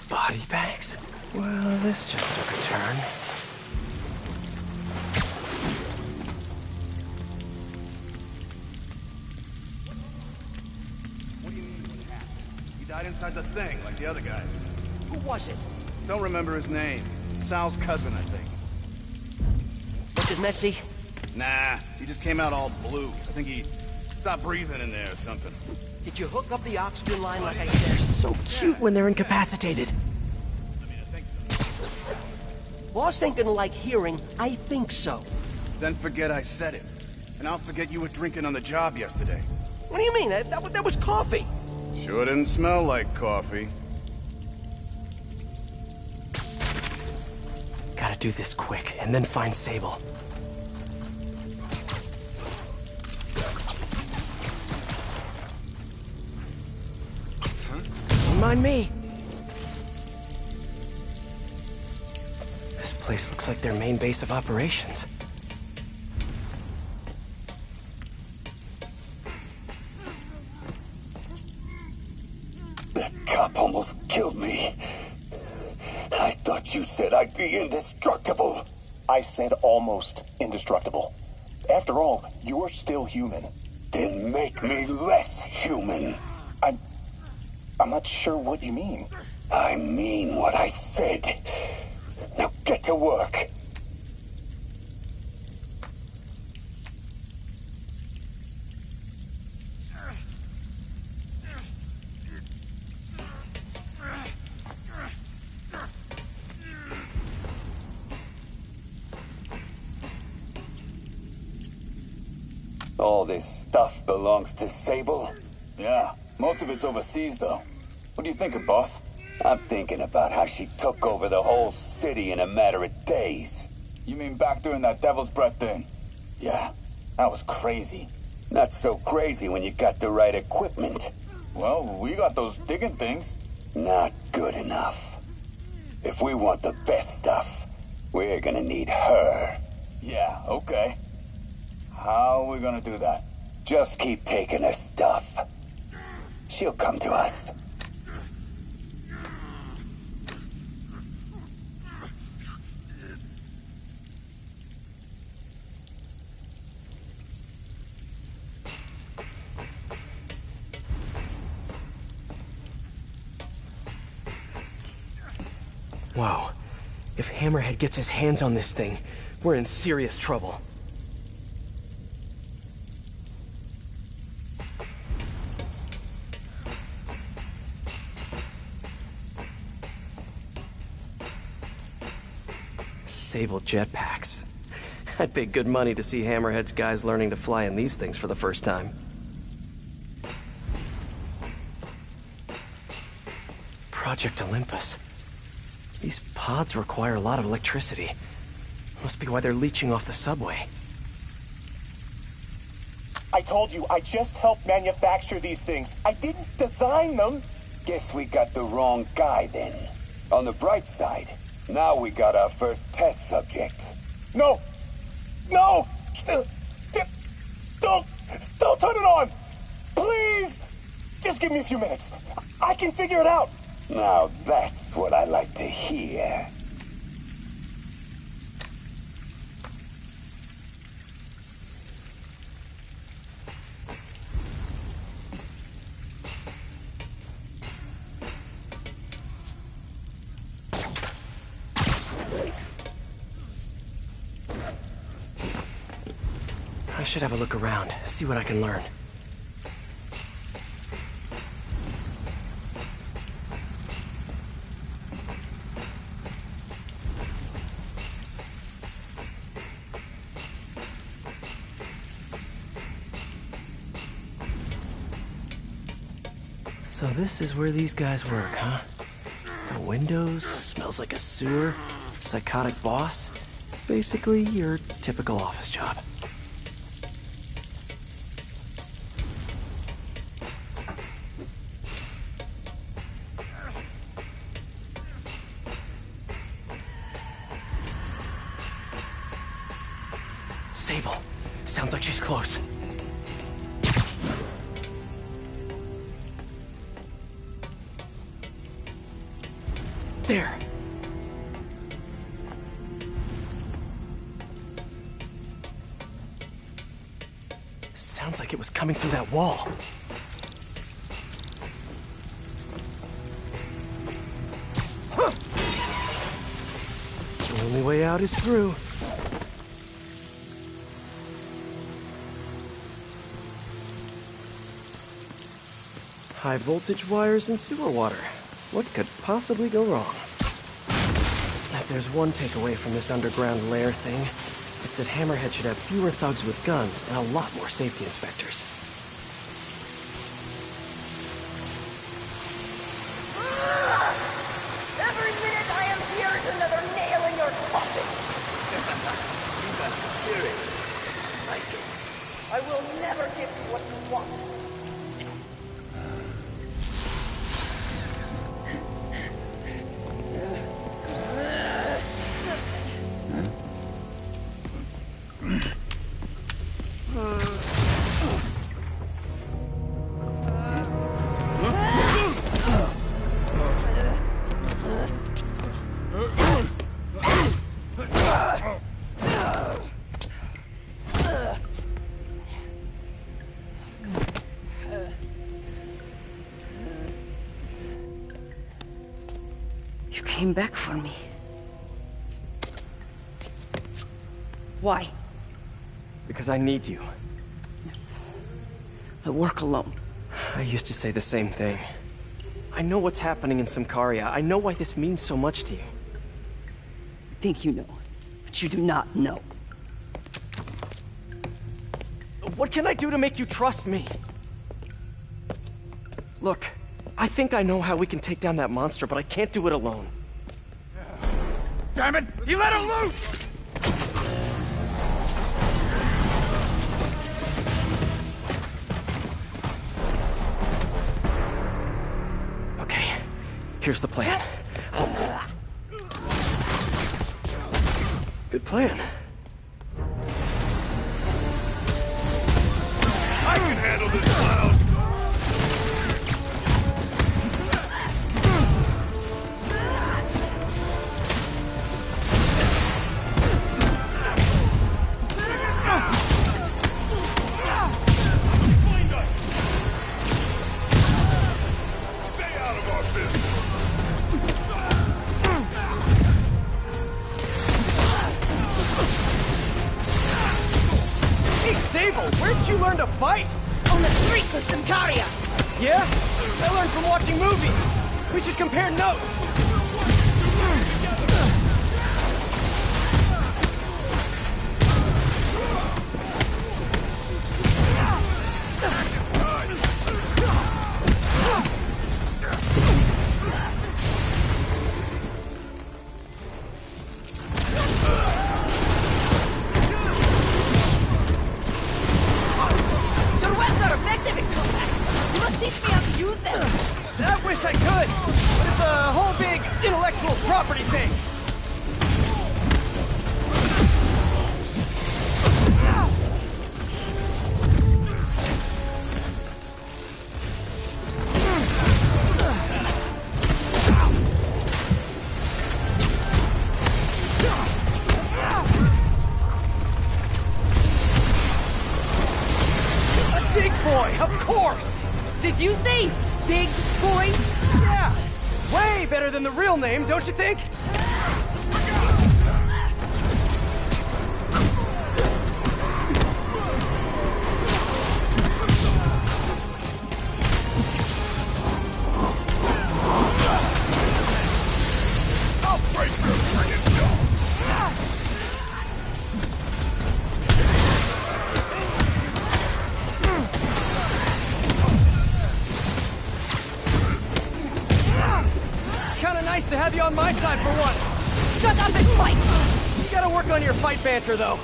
Body bags? Well, this just took a turn. What do you mean what happened? He died inside the thing, like the other guys. Who was it? Don't remember his name. Sal's cousin, I think. Was it messy? Nah, he just came out all blue. I think he stopped breathing in there or something. Did you hook up the oxygen line like I said? So cute when they're incapacitated. Boss ain't gonna like hearing, I think so. Then forget I said it. And I'll forget you were drinking on the job yesterday. What do you mean? That was coffee. Sure didn't smell like coffee. Gotta do this quick, and then find Sable. Don't mind me. This place looks like their main base of operations. That cop almost killed me. I thought you said I'd be indestructible. I said almost indestructible. After all, you're still human. Then make me less human. I'm not sure what you mean. I mean what I said. Now get to work. All this stuff belongs to Sable? Yeah, most of it's overseas, though. What are you thinking, boss? I'm thinking about how she took over the whole city in a matter of days. You mean back during that Devil's Breath thing? Yeah, that was crazy. Not so crazy when you got the right equipment. Well, we got those digging things. Not good enough. If we want the best stuff, We're gonna need her. Yeah, okay. How are we gonna do that? Just keep taking her stuff. She'll come to us. Wow. If Hammerhead gets his hands on this thing, we're in serious trouble. Sable jetpacks. I'd pay good money to see Hammerhead's guys learning to fly in these things for the first time. Project Olympus. These pods require a lot of electricity. Must be why they're leeching off the subway. I told you, I just helped manufacture these things. I didn't design them. Guess we got the wrong guy then. On the bright side, now we got our first test subject. No! No! Don't turn it on! Please! Just give me a few minutes. I can figure it out. Now that's what I like to hear. I should have a look around, see what I can learn. So this is where these guys work, huh? No windows, smells like a sewer, psychotic boss. Basically, your typical office job. Sable. Sounds like she's close. There. Sounds like it was coming through that wall. Huh. The only way out is through. High voltage wires and sewer water. What could possibly go wrong? If there's one takeaway from this underground lair thing, it's that Hammerhead should have fewer thugs with guns and a lot more safety inspectors. Every minute I am here is another nail in your coffin. You got the spirit. I like it. I will never give you what you want. You came back for me. Why? Because I need you. I work alone. I used to say the same thing. I know what's happening in Symkaria. I know why this means so much to you. You think you know, but you do not know. What can I do to make you trust me? Look, I think I know how we can take down that monster, but I can't do it alone. Damn it! He let her loose! Okay, here's the plan. Good plan. I can handle this clown! Where'd you learn to fight? On the streets of Symkaria! Yeah? I learned from watching movies. We should compare notes. I wish I could, but it's a whole big intellectual property thing. A dig boy, of course! Did you say Big Boy? Yeah! Way better than the real name, don't you think? I'll break your friggin' jaw! Nice to have you on my side for once. Shut up and fight! You gotta work on your fight banter, though.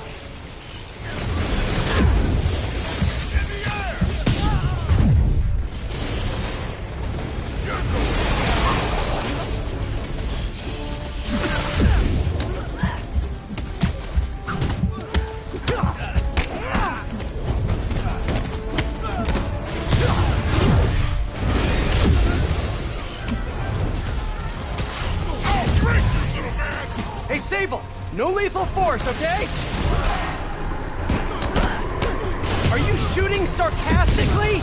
Hey, Sable! No lethal force, okay? Are you shooting sarcastically?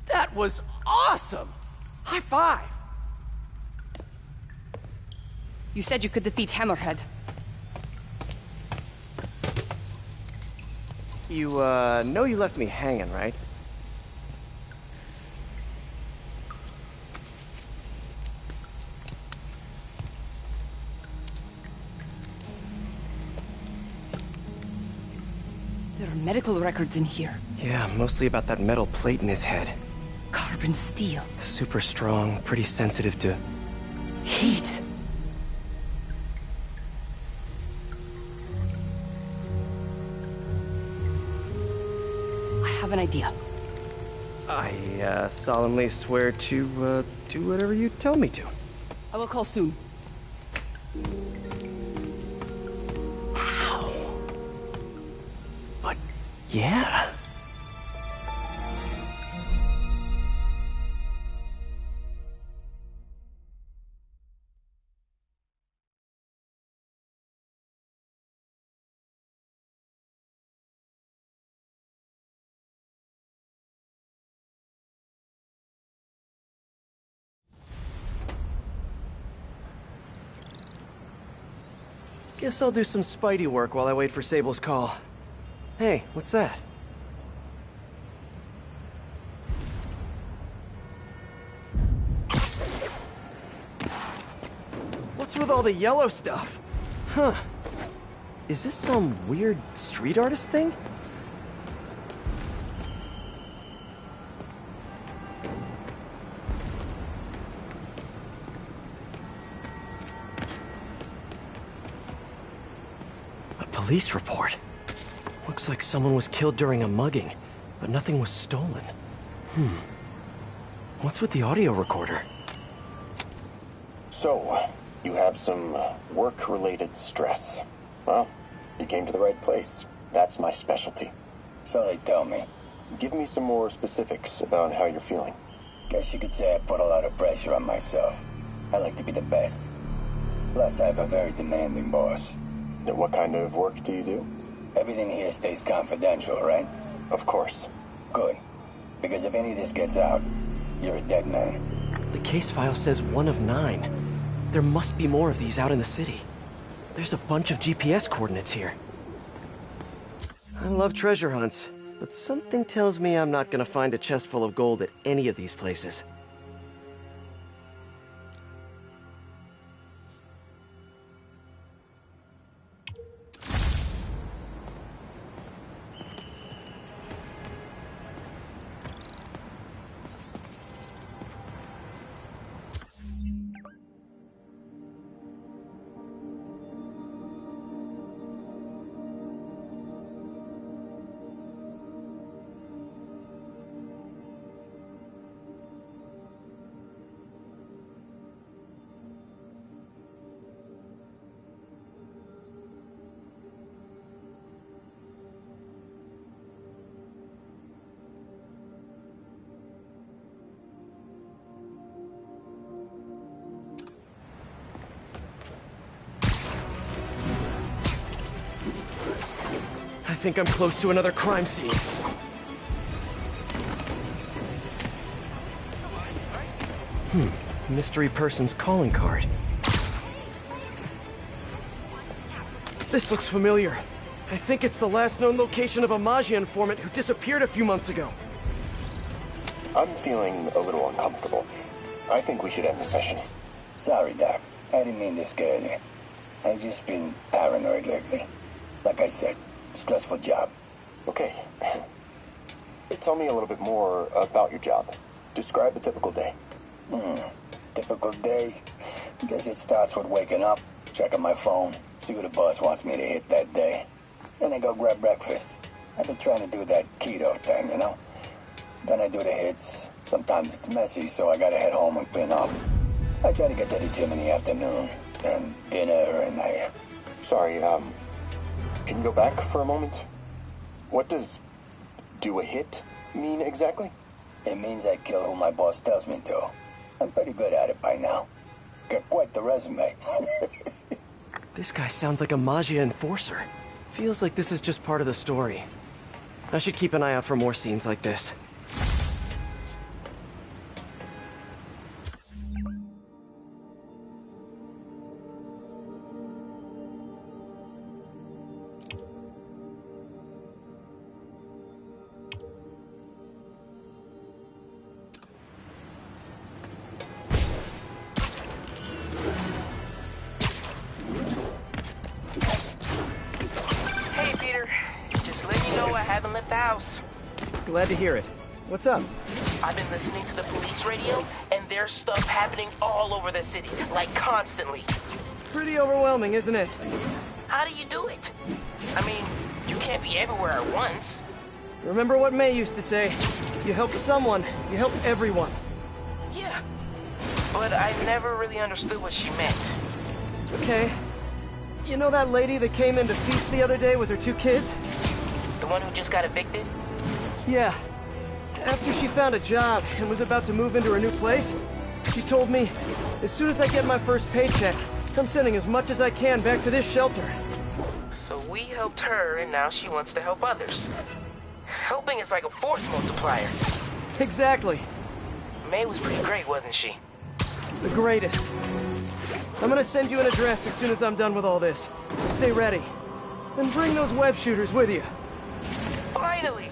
That was awesome! High five! You said you could defeat Hammerhead. You, know you left me hanging, right? There are medical records in here. Yeah, mostly about that metal plate in his head. Carbon steel. Super strong, pretty sensitive to heat. I have an idea. I, solemnly swear to, do whatever you tell me to. I will call soon. Wow. But, yeah. Guess I'll do some Spidey work while I wait for Sable's call. Hey, what's that? with all the yellow stuff? Huh. Is this some weird street artist thing? A police report. Looks like someone was killed during a mugging, but nothing was stolen. What's with the audio recorder? So, you have some work-related stress. Well, you came to the right place. That's my specialty. So they tell me. Give me some more specifics about how you're feeling. Guess you could say I put a lot of pressure on myself. I like to be the best. Plus, I have a very demanding boss. What kind of work do you do? Everything here stays confidential, right? Of course. Good. Because if any of this gets out, you're a dead man. The case file says 1 of 9. There must be more of these out in the city. There's a bunch of GPS coordinates here. I love treasure hunts, but something tells me I'm not gonna find a chest full of gold at any of these places. I think I'm close to another crime scene. Mystery person's calling card. This looks familiar. I think it's the last known location of a Maggia informant who disappeared a few months ago. I'm feeling a little uncomfortable. I think we should end the session. Sorry, Doc. I didn't mean to scare you. I've just been paranoid lately. Like I said, stressful job. Okay. Tell me a little bit more about your job. Describe a typical day. Typical day? Guess it starts with waking up, checking my phone, see who the boss wants me to hit that day. Then I go grab breakfast. I've been trying to do that keto thing, you know? Then I do the hits. Sometimes it's messy, so I gotta head home and clean up. I try to get to the gym in the afternoon, then dinner, and I... Sorry, can you go back for a moment? What does do a hit mean exactly? It means I kill who my boss tells me to. I'm pretty good at it by now. Got quite the resume. This guy sounds like a Maggia enforcer. Feels like this is just part of the story. I should keep an eye out for more scenes like this. Glad to hear it. What's up? I've been listening to the police radio, and there's stuff happening all over the city, like constantly. Pretty overwhelming, isn't it? How do you do it? I mean, you can't be everywhere at once. Remember what May used to say? You help someone, you help everyone. Yeah, but I never really understood what she meant. Okay. You know that lady that came into Feast the other day with her 2 kids? The one who just got evicted? Yeah. After she found a job and was about to move into her new place, she told me, as soon as I get my first paycheck, I'm sending as much as I can back to this shelter. So we helped her, and now she wants to help others. Helping is like a force multiplier. Exactly. May was pretty great, wasn't she? The greatest. I'm gonna send you an address as soon as I'm done with all this, so stay ready. And bring those web shooters with you. Finally!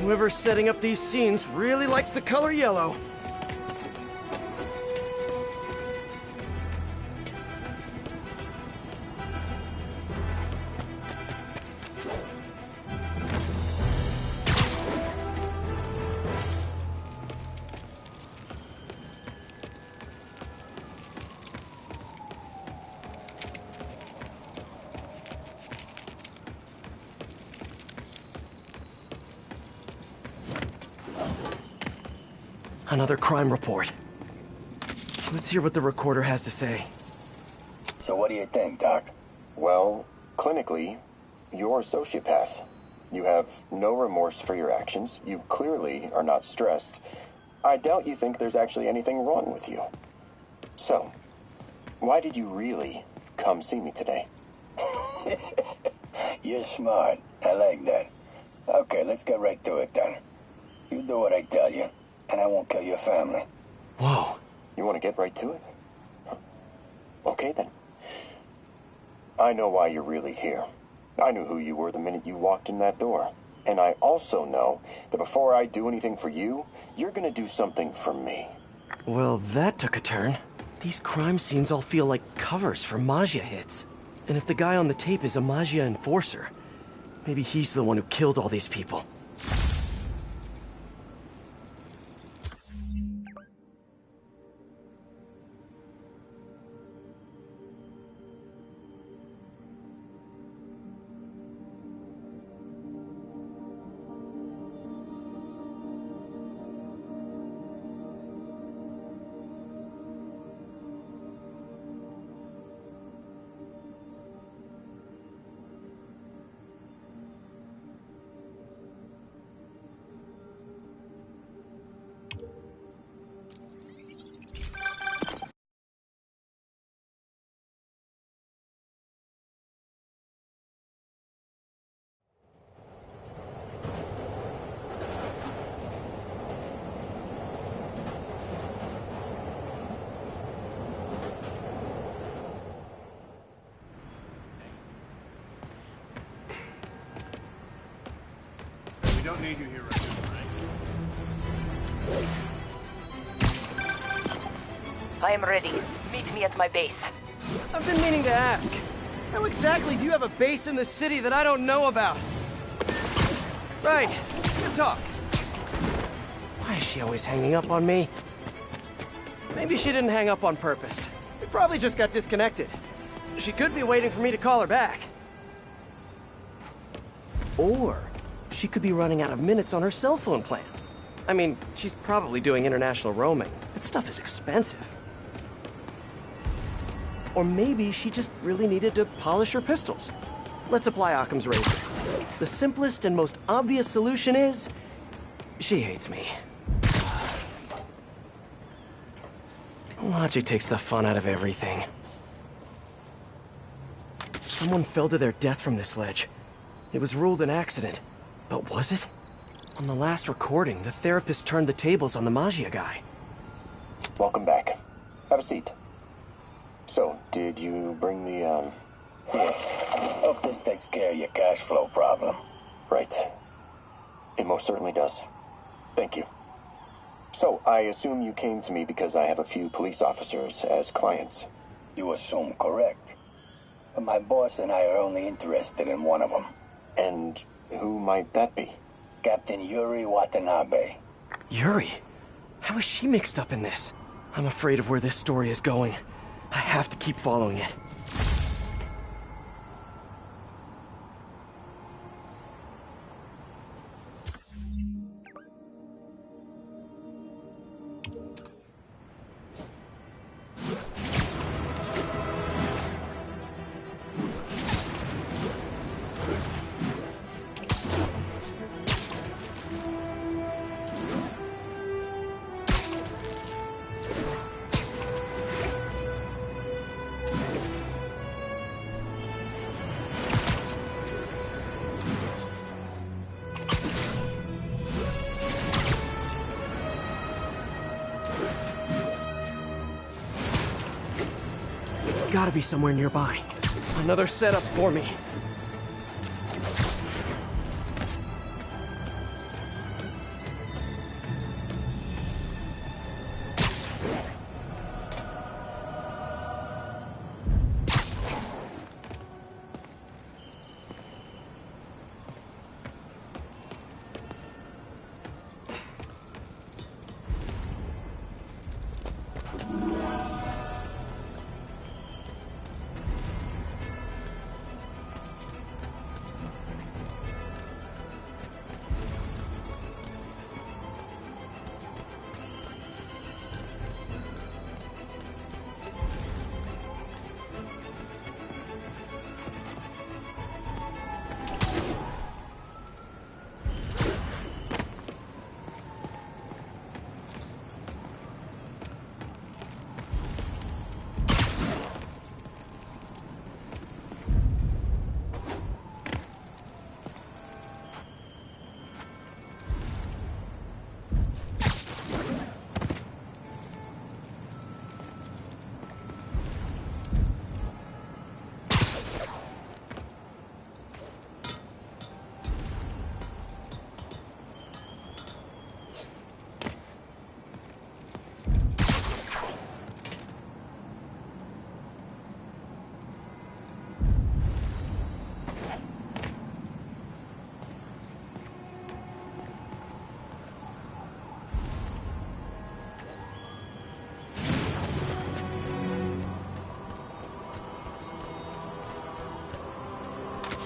Whoever's setting up these scenes really likes the color yellow. Another crime report. Let's hear what the recorder has to say. So what do you think, Doc? Well, clinically, you're a sociopath. You have no remorse for your actions. You clearly are not stressed. I doubt you think there's actually anything wrong with you. So, why did you really come see me today? You're smart. I like that. Okay, let's get right to it then. You do what I tell you, and I won't kill your family. Whoa. You want to get right to it? Okay, then. I know why you're really here. I knew who you were the minute you walked in that door. And I also know that before I do anything for you, you're gonna do something for me. Well, that took a turn. These crime scenes all feel like covers for Maggia hits. And if the guy on the tape is a Maggia enforcer, maybe he's the one who killed all these people. We don't need you here right now, I am ready. Meet me at my base. I've been meaning to ask. How exactly do you have a base in the city that I don't know about? Right. Good talk. Why is she always hanging up on me? Maybe she didn't hang up on purpose. We probably just got disconnected. She could be waiting for me to call her back. Or she could be running out of minutes on her cell phone plan. I mean, she's probably doing international roaming. That stuff is expensive. Or maybe she just really needed to polish her pistols. Let's apply Occam's razor. The simplest and most obvious solution is... she hates me. Logic takes the fun out of everything. Someone fell to their death from this ledge. It was ruled an accident. But was it? On the last recording, the therapist turned the tables on the Maggia guy. Welcome back. Have a seat. So, did you bring the, Yeah. Hope this takes care of your cash flow problem. Right. It most certainly does. Thank you. So, I assume you came to me because I have a few police officers as clients. You assume correct. But my boss and I are only interested in one of them. And who might that be? Captain Yuri Watanabe. Yuri? How is she mixed up in this? I'm afraid of where this story is going. I have to keep following it. Gotta be somewhere nearby. Another setup for me.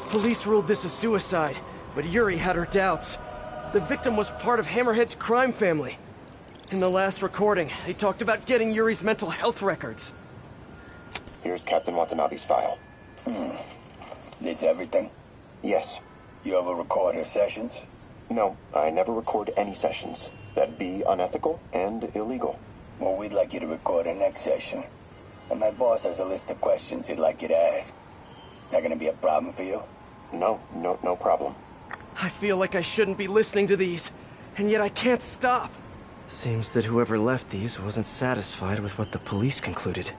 Police ruled this a suicide, but Yuri had her doubts. The victim was part of Hammerhead's crime family. In the last recording, they talked about getting Yuri's mental health records. Here's Captain Watanabe's file. This everything? Yes. You ever record her sessions? No, I never record any sessions. That'd be unethical and illegal. Well, we'd like you to record our next session. And my boss has a list of questions he'd like you to ask. That gonna be a problem for you? No problem. I feel like I shouldn't be listening to these, and yet I can't stop. Seems that whoever left these wasn't satisfied with what the police concluded.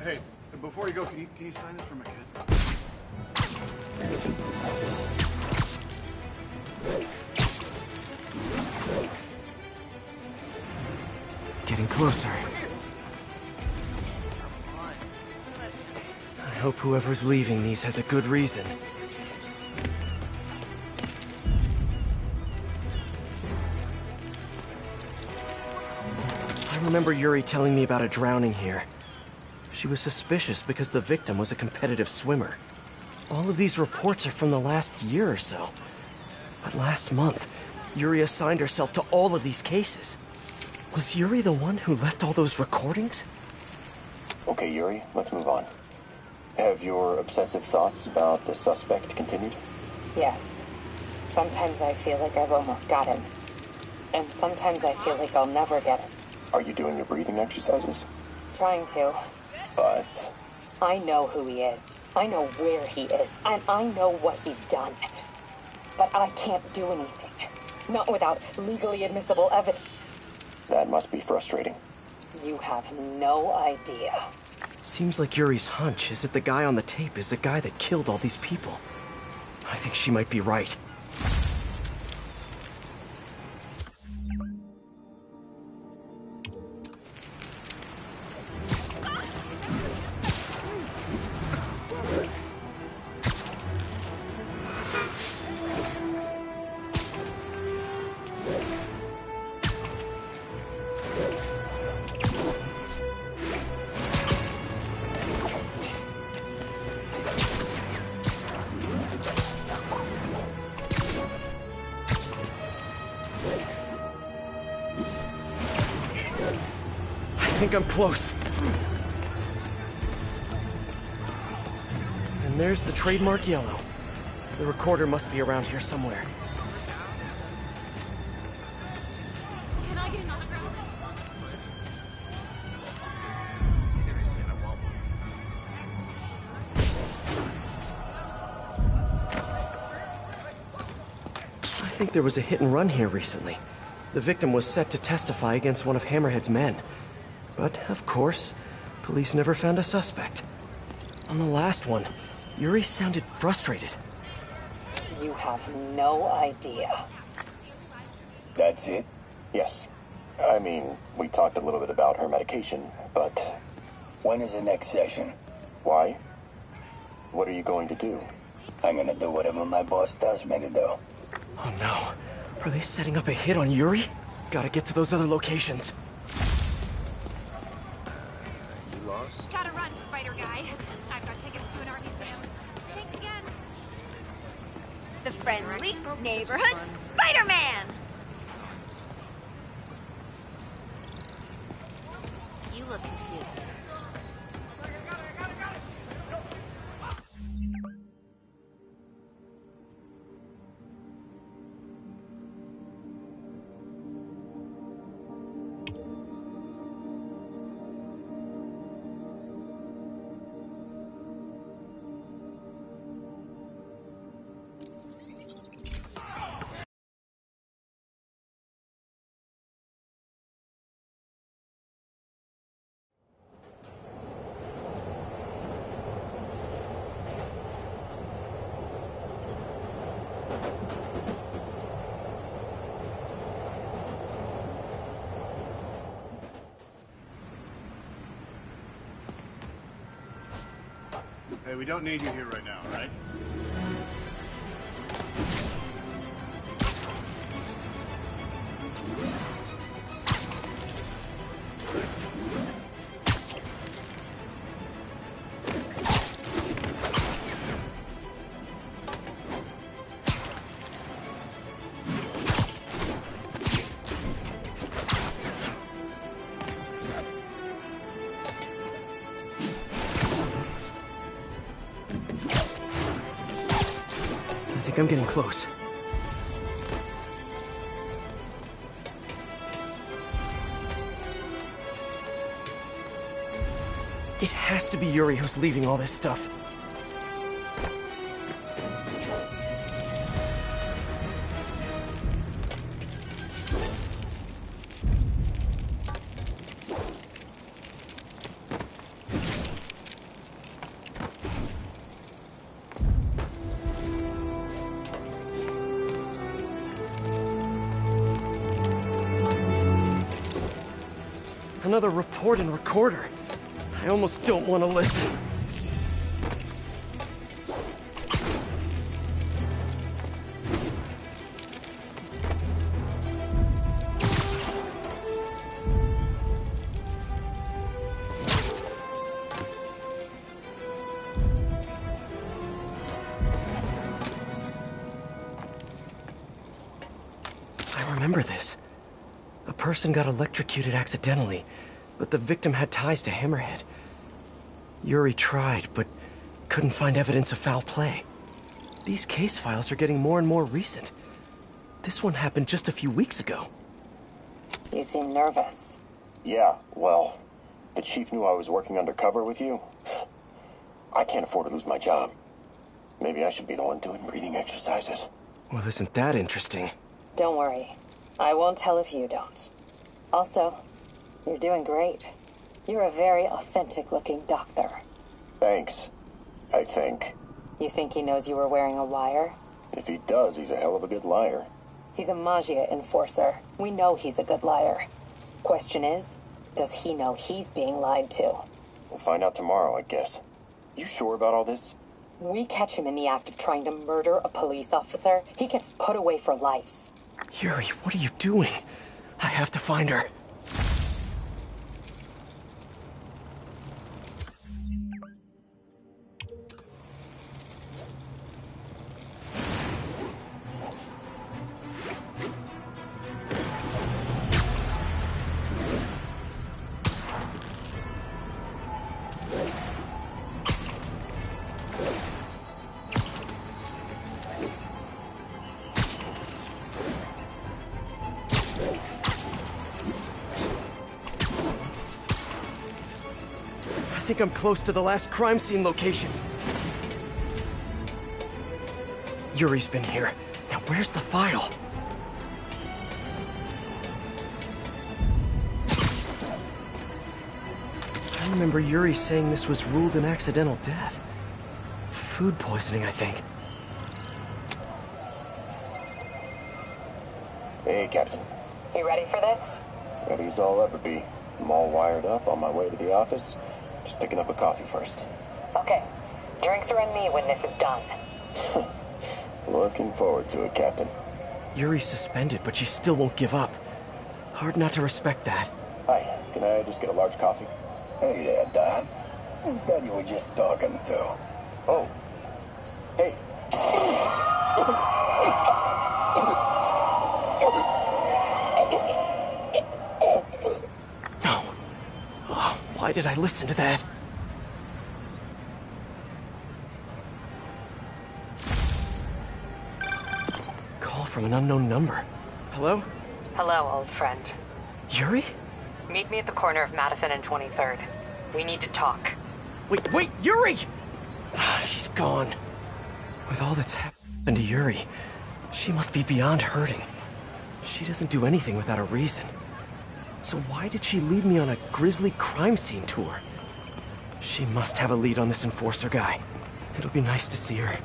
Hey, before you go, can you sign this for my kid? Getting closer. I hope whoever's leaving these has a good reason. I remember Yuri telling me about a drowning here. She was suspicious because the victim was a competitive swimmer. All of these reports are from the last year or so. But last month, Yuri assigned herself to all of these cases. Was Yuri the one who left all those recordings? Okay, Yuri, let's move on. Have your obsessive thoughts about the suspect continued? Yes. Sometimes I feel like I've almost got him. And sometimes I feel like I'll never get him. Are you doing your breathing exercises? Trying to. But... I know who he is. I know where he is. And I know what he's done. But I can't do anything. Not without legally admissible evidence. That must be frustrating. You have no idea. Seems like Yuri's hunch is that the guy on the tape is the guy that killed all these people. I think she might be right. I think I'm close. And there's the trademark yellow. The recorder must be around here somewhere. Can I get an autograph? I think there was a hit and run here recently. The victim was set to testify against one of Hammerhead's men. But, of course, police never found a suspect. On the last one, Yuri sounded frustrated. You have no idea. That's it? Yes. I mean, we talked a little bit about her medication, but... When is the next session? Why? What are you going to do? I'm gonna do whatever my boss tells me to do. Oh no. Are they setting up a hit on Yuri? Gotta get to those other locations. You lost? Gotta run, spider guy. I've got tickets to an art museum. Thanks again. The friendly neighborhood Spider-Man! You look confused. Hey, we don't need you here right now, right? I'm getting close. It has to be Yuri who's leaving all this stuff. Another report and recorder. I almost don't want to listen. I remember this. A person got electrocuted accidentally, but the victim had ties to Hammerhead. Yuri tried, but couldn't find evidence of foul play. These case files are getting more and more recent. This one happened just a few weeks ago. You seem nervous. Yeah, well, the chief knew I was working undercover with you. I can't afford to lose my job. Maybe I should be the one doing breathing exercises. Well, isn't that interesting? Don't worry. I won't tell if you don't. Also, you're doing great. You're a very authentic-looking doctor. Thanks, I think. You think he knows you were wearing a wire? If he does, he's a hell of a good liar. He's a Maggia enforcer. We know he's a good liar. Question is, does he know he's being lied to? We'll find out tomorrow, I guess. You sure about all this? We catch him in the act of trying to murder a police officer, he gets put away for life. Yuri, what are you doing? I have to find her. I think I'm close to the last crime scene location. Yuri's been here. Now where's the file? I remember Yuri saying this was ruled an accidental death. Food poisoning, I think. Hey, Captain. You ready for this? Ready as I'll ever be. I'm all wired up on my way to the office. Just picking up a coffee first. Okay. Drinks are on me when this is done. Looking forward to it, Captain. Yuri's suspended, but she still won't give up. Hard not to respect that. Hi, can I just get a large coffee? Hey there, Dad. Who's that you were just talking to? Oh. Hey. No. Oh, why did I listen to that? Call from an unknown number. Hello? Hello, old friend. Yuri? Meet me at the corner of Madison and 23rd. We need to talk. Wait, Yuri! She's gone. With all that's happened to Yuri, she must be beyond hurting. She doesn't do anything without a reason. So why did she lead me on a grisly crime scene tour? She must have a lead on this enforcer guy. It'll be nice to see her.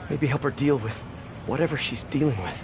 Maybe help her deal with whatever she's dealing with.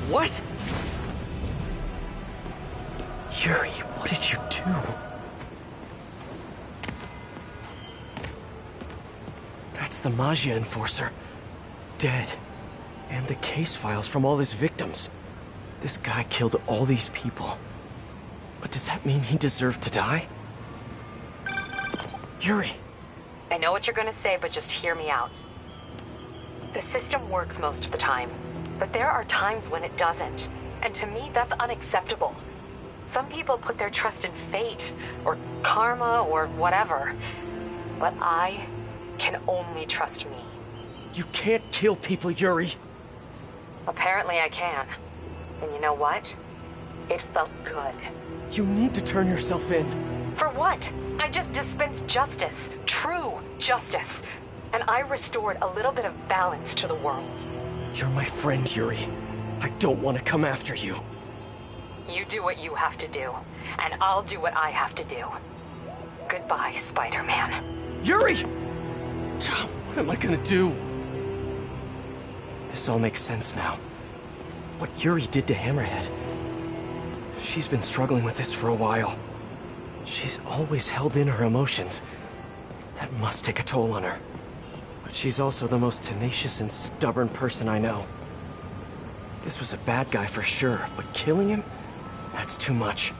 What? Yuri, what did you do? That's the Maggia enforcer. Dead. And the case files from all his victims. This guy killed all these people. But does that mean he deserved to die? Yuri! I know what you're gonna say, but just hear me out. The system works most of the time, but there are times when it doesn't. And to me, that's unacceptable. Some people put their trust in fate, or karma, or whatever. But I can only trust me. You can't kill people, Yuri! Apparently I can. And you know what? It felt good. You need to turn yourself in. For what? I just dispensed justice. True justice. And I restored a little bit of balance to the world. You're my friend, Yuri. I don't want to come after you. You do what you have to do, and I'll do what I have to do. Goodbye, Spider-Man. Yuri! What am I gonna do? This all makes sense now. What Yuri did to Hammerhead. She's been struggling with this for a while. She's always held in her emotions. That must take a toll on her. But she's also the most tenacious and stubborn person I know. This was a bad guy for sure, but killing him? That's too much.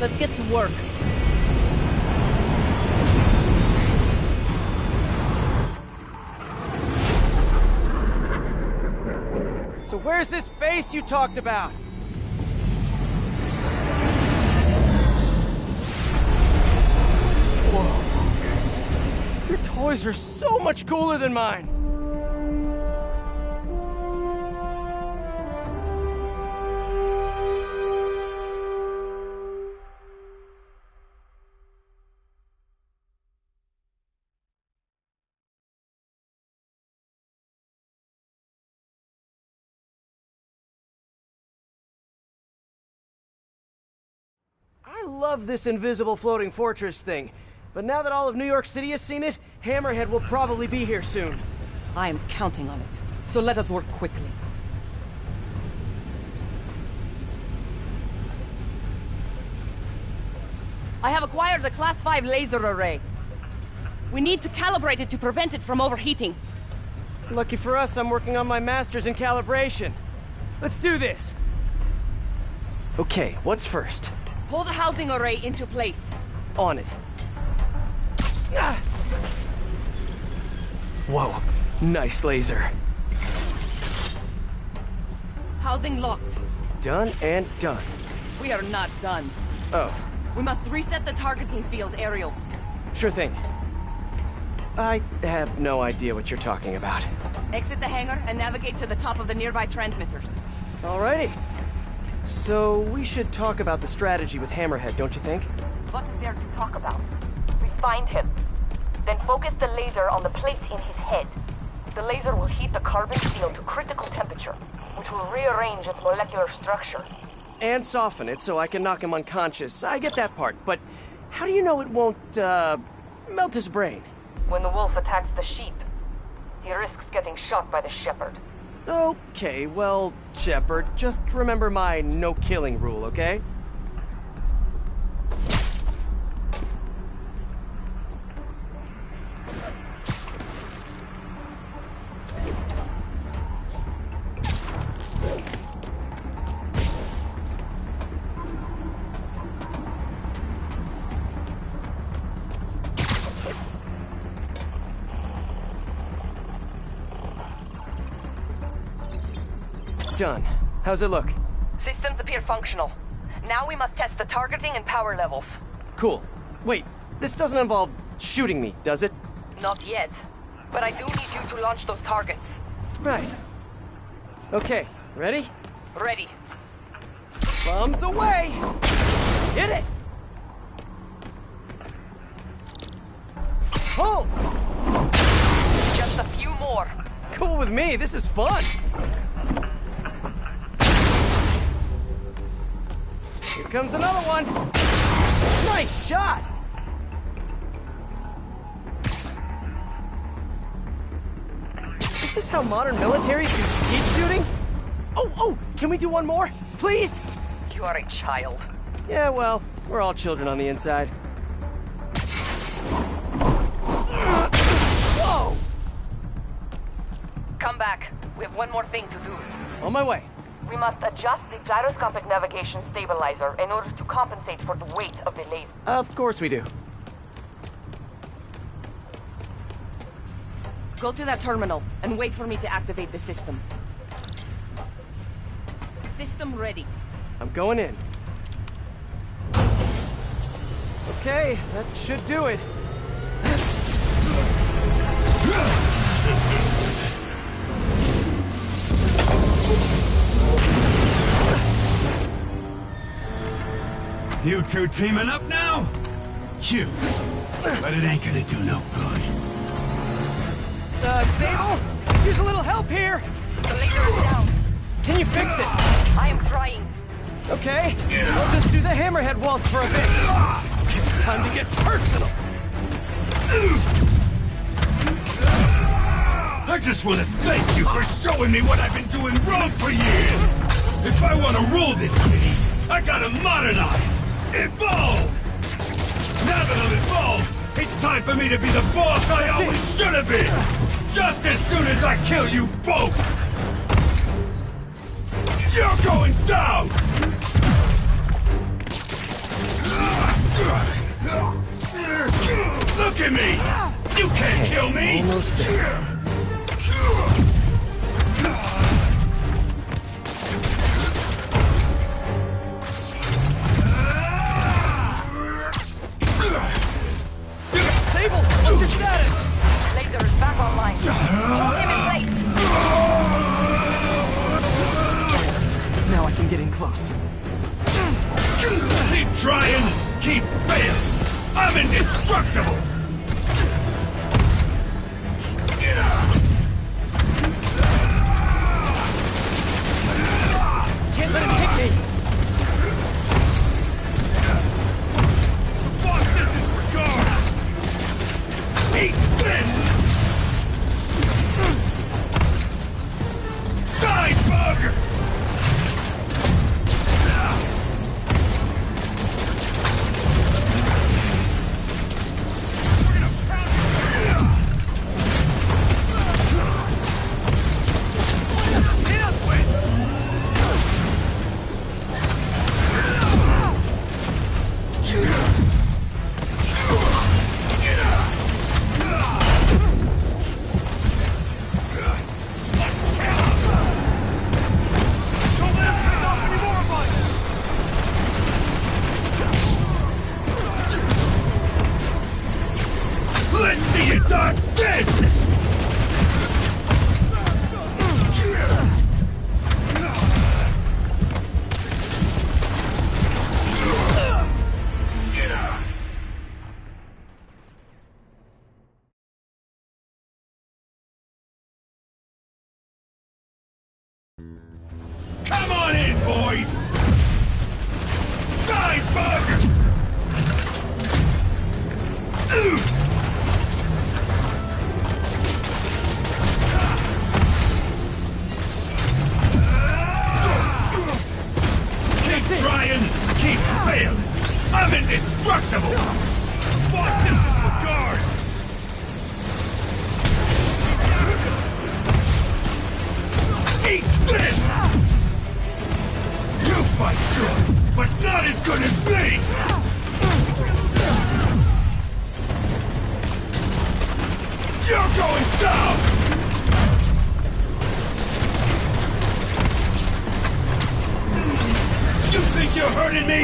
Let's get to work. So where's this base you talked about? Whoa. Your toys are so much cooler than mine. I love this invisible floating fortress thing, but now that all of New York City has seen it, Hammerhead will probably be here soon. I am counting on it, so let us work quickly. I have acquired the Class 5 laser array. We need to calibrate it to prevent it from overheating. Lucky for us, I'm working on my master's in calibration. Let's do this! Okay, what's first? Pull the housing array into place. On it. Ah. Whoa, nice laser. Housing locked. Done and done. We are not done. Oh. We must reset the targeting field, aerials. Sure thing. I have no idea what you're talking about. Exit the hangar and navigate to the top of the nearby transmitters. Alrighty. So, we should talk about the strategy with Hammerhead, don't you think? What is there to talk about? We find him. Then focus the laser on the plate in his head. The laser will heat the carbon steel to critical temperature, which will rearrange its molecular structure. And soften it so I can knock him unconscious. I get that part, but how do you know it won't, melt his brain? When the wolf attacks the sheep, he risks getting shot by the shepherd. Okay, well, Shepard, just remember my no-killing rule, okay? Done. How's it look? Systems appear functional. Now we must test the targeting and power levels. Cool. Wait, this doesn't involve shooting me, does it? Not yet. But I do need you to launch those targets. Right. Okay, ready? Ready. Bombs away! Hit it! Pull! Just a few more. Cool with me, this is fun! Here comes another one! Nice shot! Is this how modern militaries do skeet shooting? Oh, can we do one more? Please? You are a child. Yeah, well, we're all children on the inside. Whoa! Come back. We have one more thing to do. On my way. We must adjust the gyroscopic navigation stabilizer in order to compensate for the weight of the laser. Of course we do. Go to that terminal and wait for me to activate the system. System ready. I'm going in. Okay, that should do it. You two teaming up now? Cute. But it ain't gonna do no good. Sable? Use a little help here! The laser is down. Can you fix it? I am trying. Okay, we'll just do the hammerhead waltz for a bit. Time to get personal. I just want to thank you for showing me what I've been doing wrong for years. If I want to rule this city, I gotta modernize, evolve. Now that I'm involved, it's time for me to be the boss I always should have been. Just as soon as I kill you both. You're going down! Look at me! You can't kill me! Almost there. Sable, what's your status? Laser is back online. Hold him in place. Now I can get in close. Keep trying, keep failing. I'm indestructible. Can't let him hit me. The boss doesn't regard. Eat this. Die, bug! it! trying, keep failing. I'm indestructible. Watch out for guards. Eat this! You fight good, but not as good as me! You're going down! You think you're hurting me?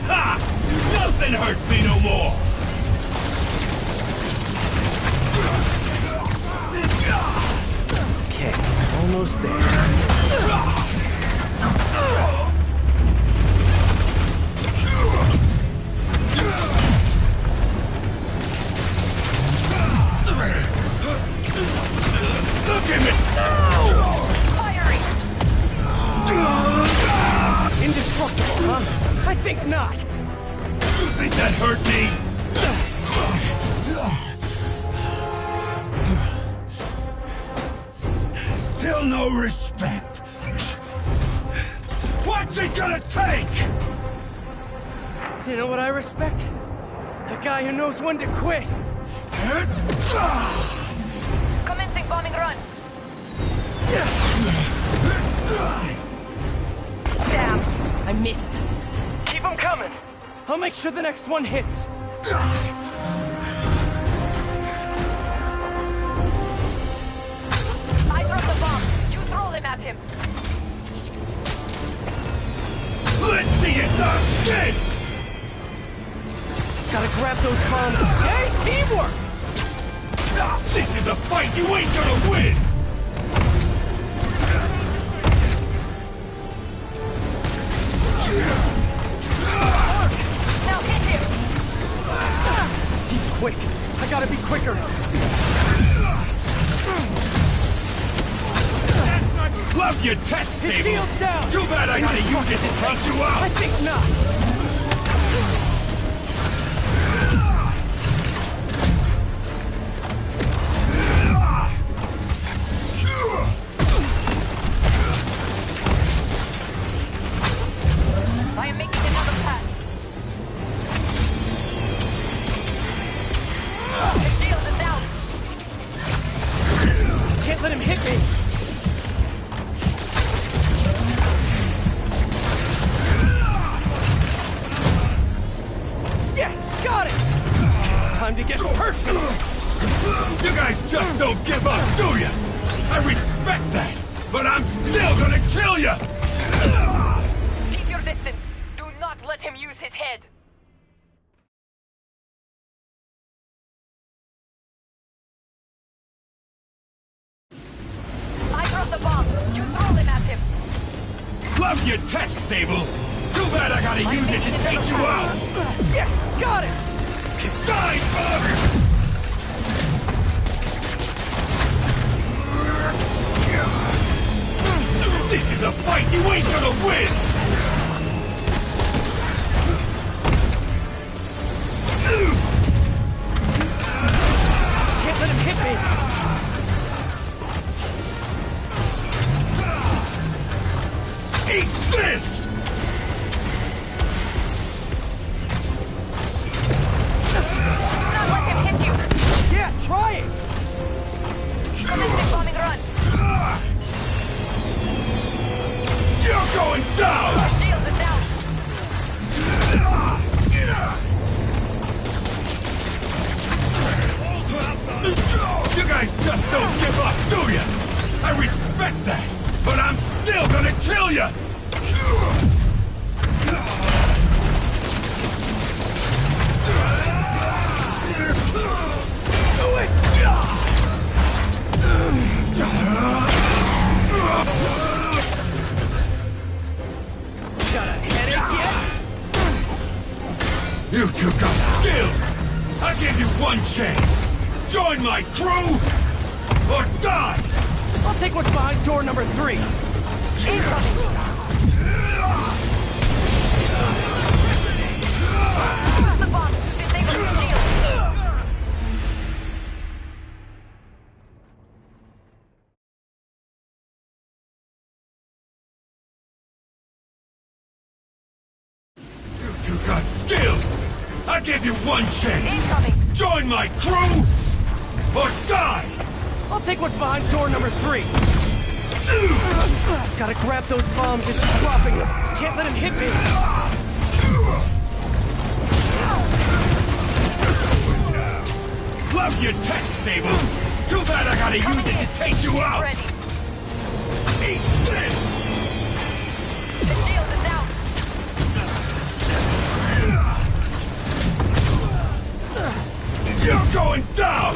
Ha! Nothing hurts me no more! Okay, almost there. Look at me! Firing! Indestructible, huh? I think not. You think that hurt me? Still no respect. What's it gonna take? You know what I respect? A guy who knows when to quit. Commencing bombing run. Damn, I missed. Keep them coming. I'll make sure the next one hits. I throw the bomb. You throw them at him. Let's see it done this! Gotta grab those bombs. Yay, teamwork! This is a fight you ain't gonna win! Now hit him. He's quick. I gotta be quicker. Love your test His table! shield's down! Too bad I gotta use it to take you out! I think not. I am making another pass. The shield is down. Can't let him hit me. Yes, got it. Time to get personal. You guys just don't give up, do ya? I respect that, but I'm still gonna kill ya! Keep your distance. Do not let him use his head. I throw the bomb. You throw them at him. Love your tech, Sable! Too bad I gotta use it to take you out! Yes, got it. Die, bug! This is a fight you ain't gonna win! Can't let him hit me. Eat this! Not let him hit you. Yeah, try it. Commencing bombing run. You're going down! Shield is down. You guys just don't give up, do ya? I respect that, but I'm still gonna kill ya! Got a headache yet? You two got skills! I give you one chance! Join my crew, or die! I'll take what's behind door number 3. Incoming. got skills! I give you one chance! Incoming! Join my crew, or die! I'll take what's behind door number 3. Gotta grab those bombs as she's dropping them. Can't let him hit me. Love your tech, Sable! Too bad I gotta use it to take you out! Ready. Eat this! The shield is out. You're going down!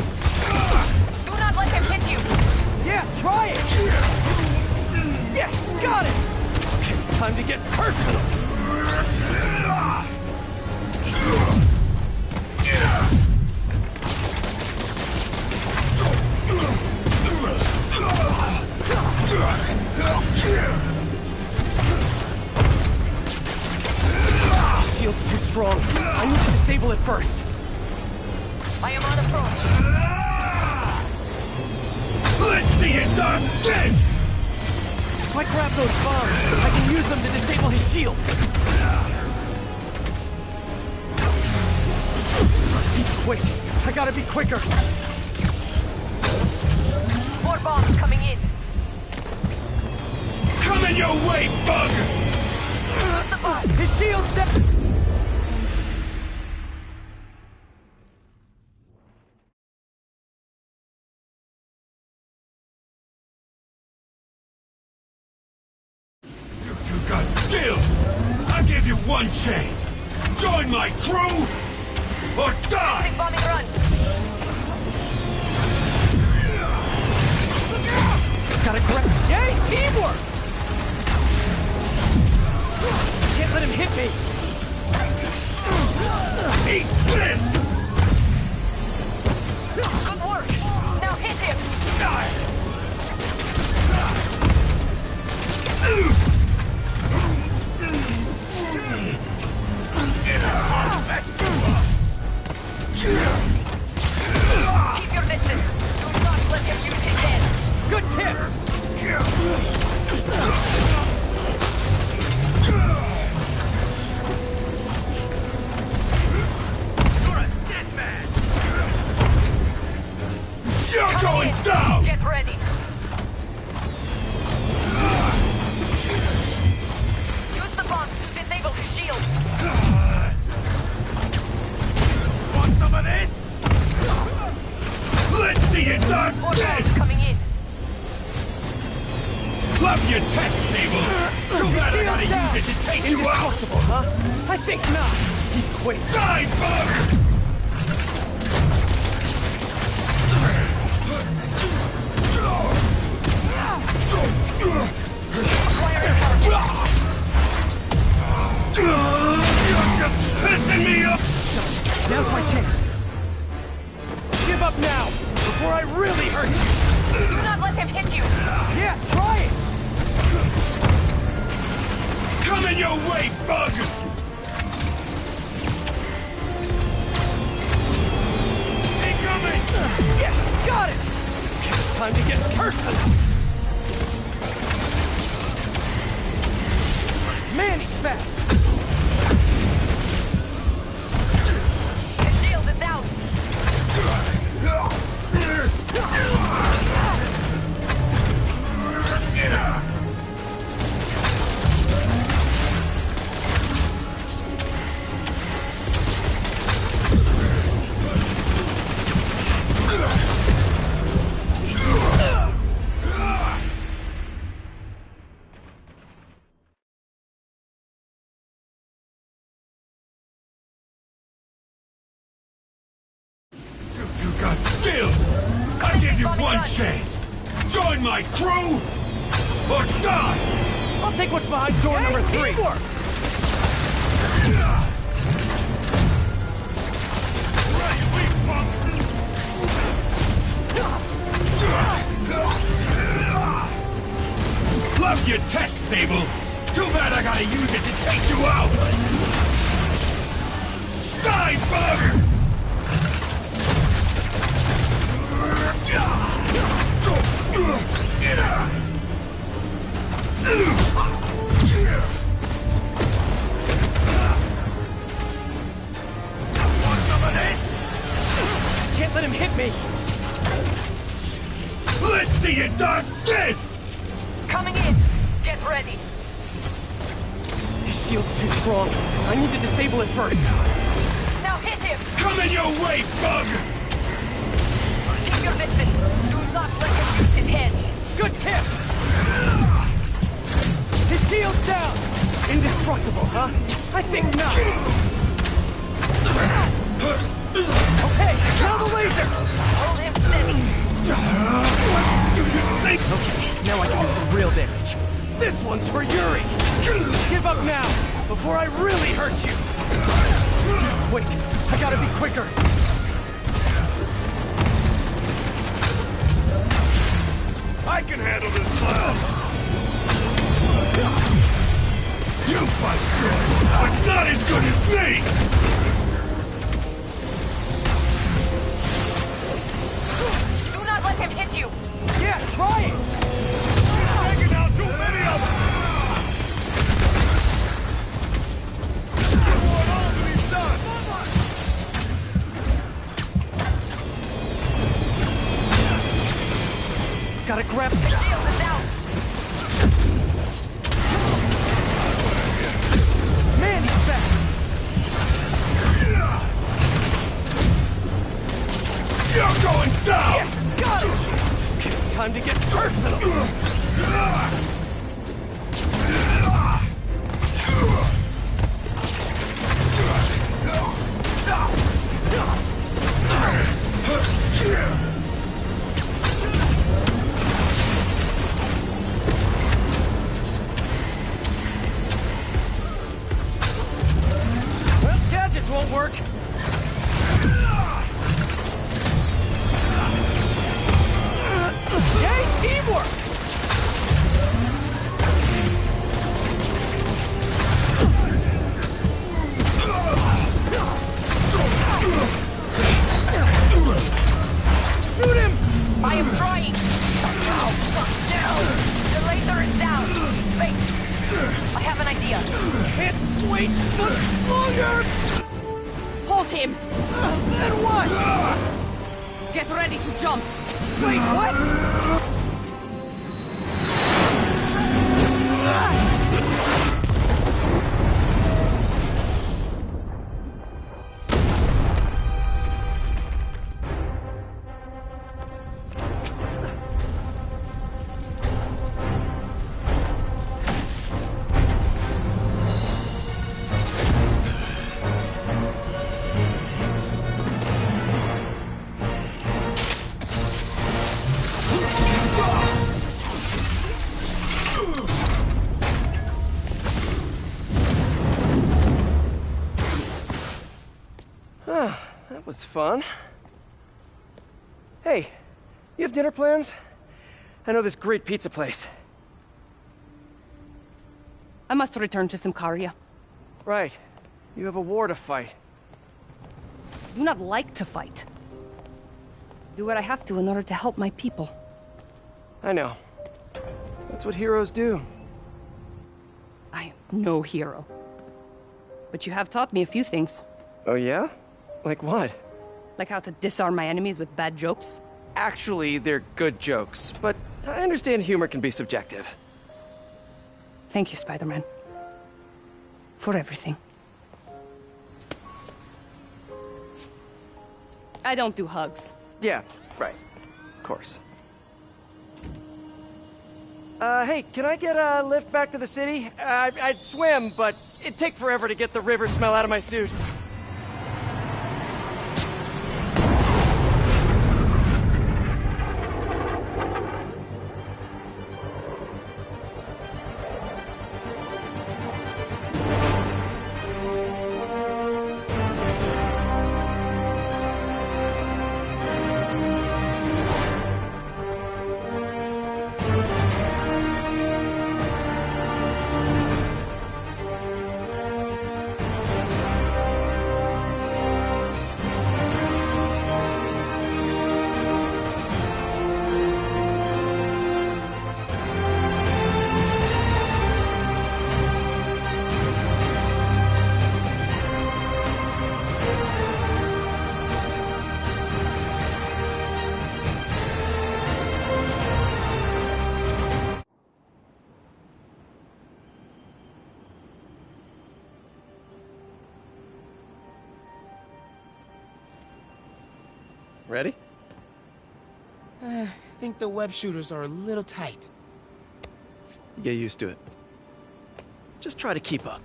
Do not let him hit you. Yeah, try it! Yes, got it! Okay, time to get personal! Shield's too strong. I need to disable it first. I am on approach. Let's see it done then! If I grab those bombs, I can use them to disable his shield. He's quick. I gotta be quicker. More bombs coming in. Coming your way, bug! The bomb. His shield's down. You got skills! I'll give you one chance! Join my crew, or die! Big bombing run. Gotta grab. Yay, teamwork! Can't let him hit me. Eat this! Good work. Now hit him. Keep your distance. Do not let him use his head. Good tip. You're going down! Get ready. Use the bombs to disable his shield. Want some of this? Let's see it done! More bombs coming in. Love your tech, Sable! Too bad I gotta use it to take you out! Impossible, huh? I think not. He's quick. Die, bug! You're just pissing me off! Now's my chance. Give up now, before I really hurt you. Do not let him hit you. Yeah, try it. Coming your way, bug! Incoming! Yes, got it. Time to get personal. Man, he's fast. The shield is out. You got skills! I give you one chance! Join my crew, or die! I'll take what's behind door number 3. Teamwork. Love your tech, Sable! Too bad I gotta use it to take you out! Die, bug! see you dodge this! Coming in. Get ready. His shield's too strong. I need to disable it first. Now hit him! Coming your way, bug! Keep your distance. Do not let him use his head. Good kick! His shield's down! Indestructible, huh? I think not. Okay, now the laser! Hold him steady. Okay, now I can do some real damage. This one's for Yuri! Give up now, before I really hurt you! He's quick. I gotta be quicker. I can handle this clown! You fight good, but not as good as me! Do not let him hit you! Yeah, try it! Taking out too many of them! You want all to be done! Gotta grab the shield is out! Man, he's back! You're going down! Yes, got it! Okay, time to get personal! Well, gadgets won't work. Yay, teamwork! Shoot him! I am trying! Now, fuck down! The laser is down! Wait! I have an idea! Can't wait much longer! Pulse him! Then what? Get ready to jump! Wait, what? That was fun. Hey, you have dinner plans? I know this great pizza place. I must return to Symkaria. Right. You have a war to fight. I do not like to fight. Do what I have to in order to help my people. I know. That's what heroes do. I am no hero. But you have taught me a few things. Oh yeah? Like what? Like how to disarm my enemies with bad jokes. Actually, they're good jokes, but I understand humor can be subjective. Thank you, Spider-Man. For everything. I don't do hugs. Yeah, right. Of course. Hey, can I get a lift back to the city? I'd swim, but it'd take forever to get the river smell out of my suit. Ready? I think the web shooters are a little tight. Get used to it. Just try to keep up.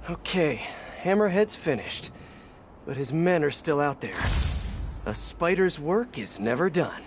Okay, Hammerhead's finished, but his men are still out there. A spider's work is never done.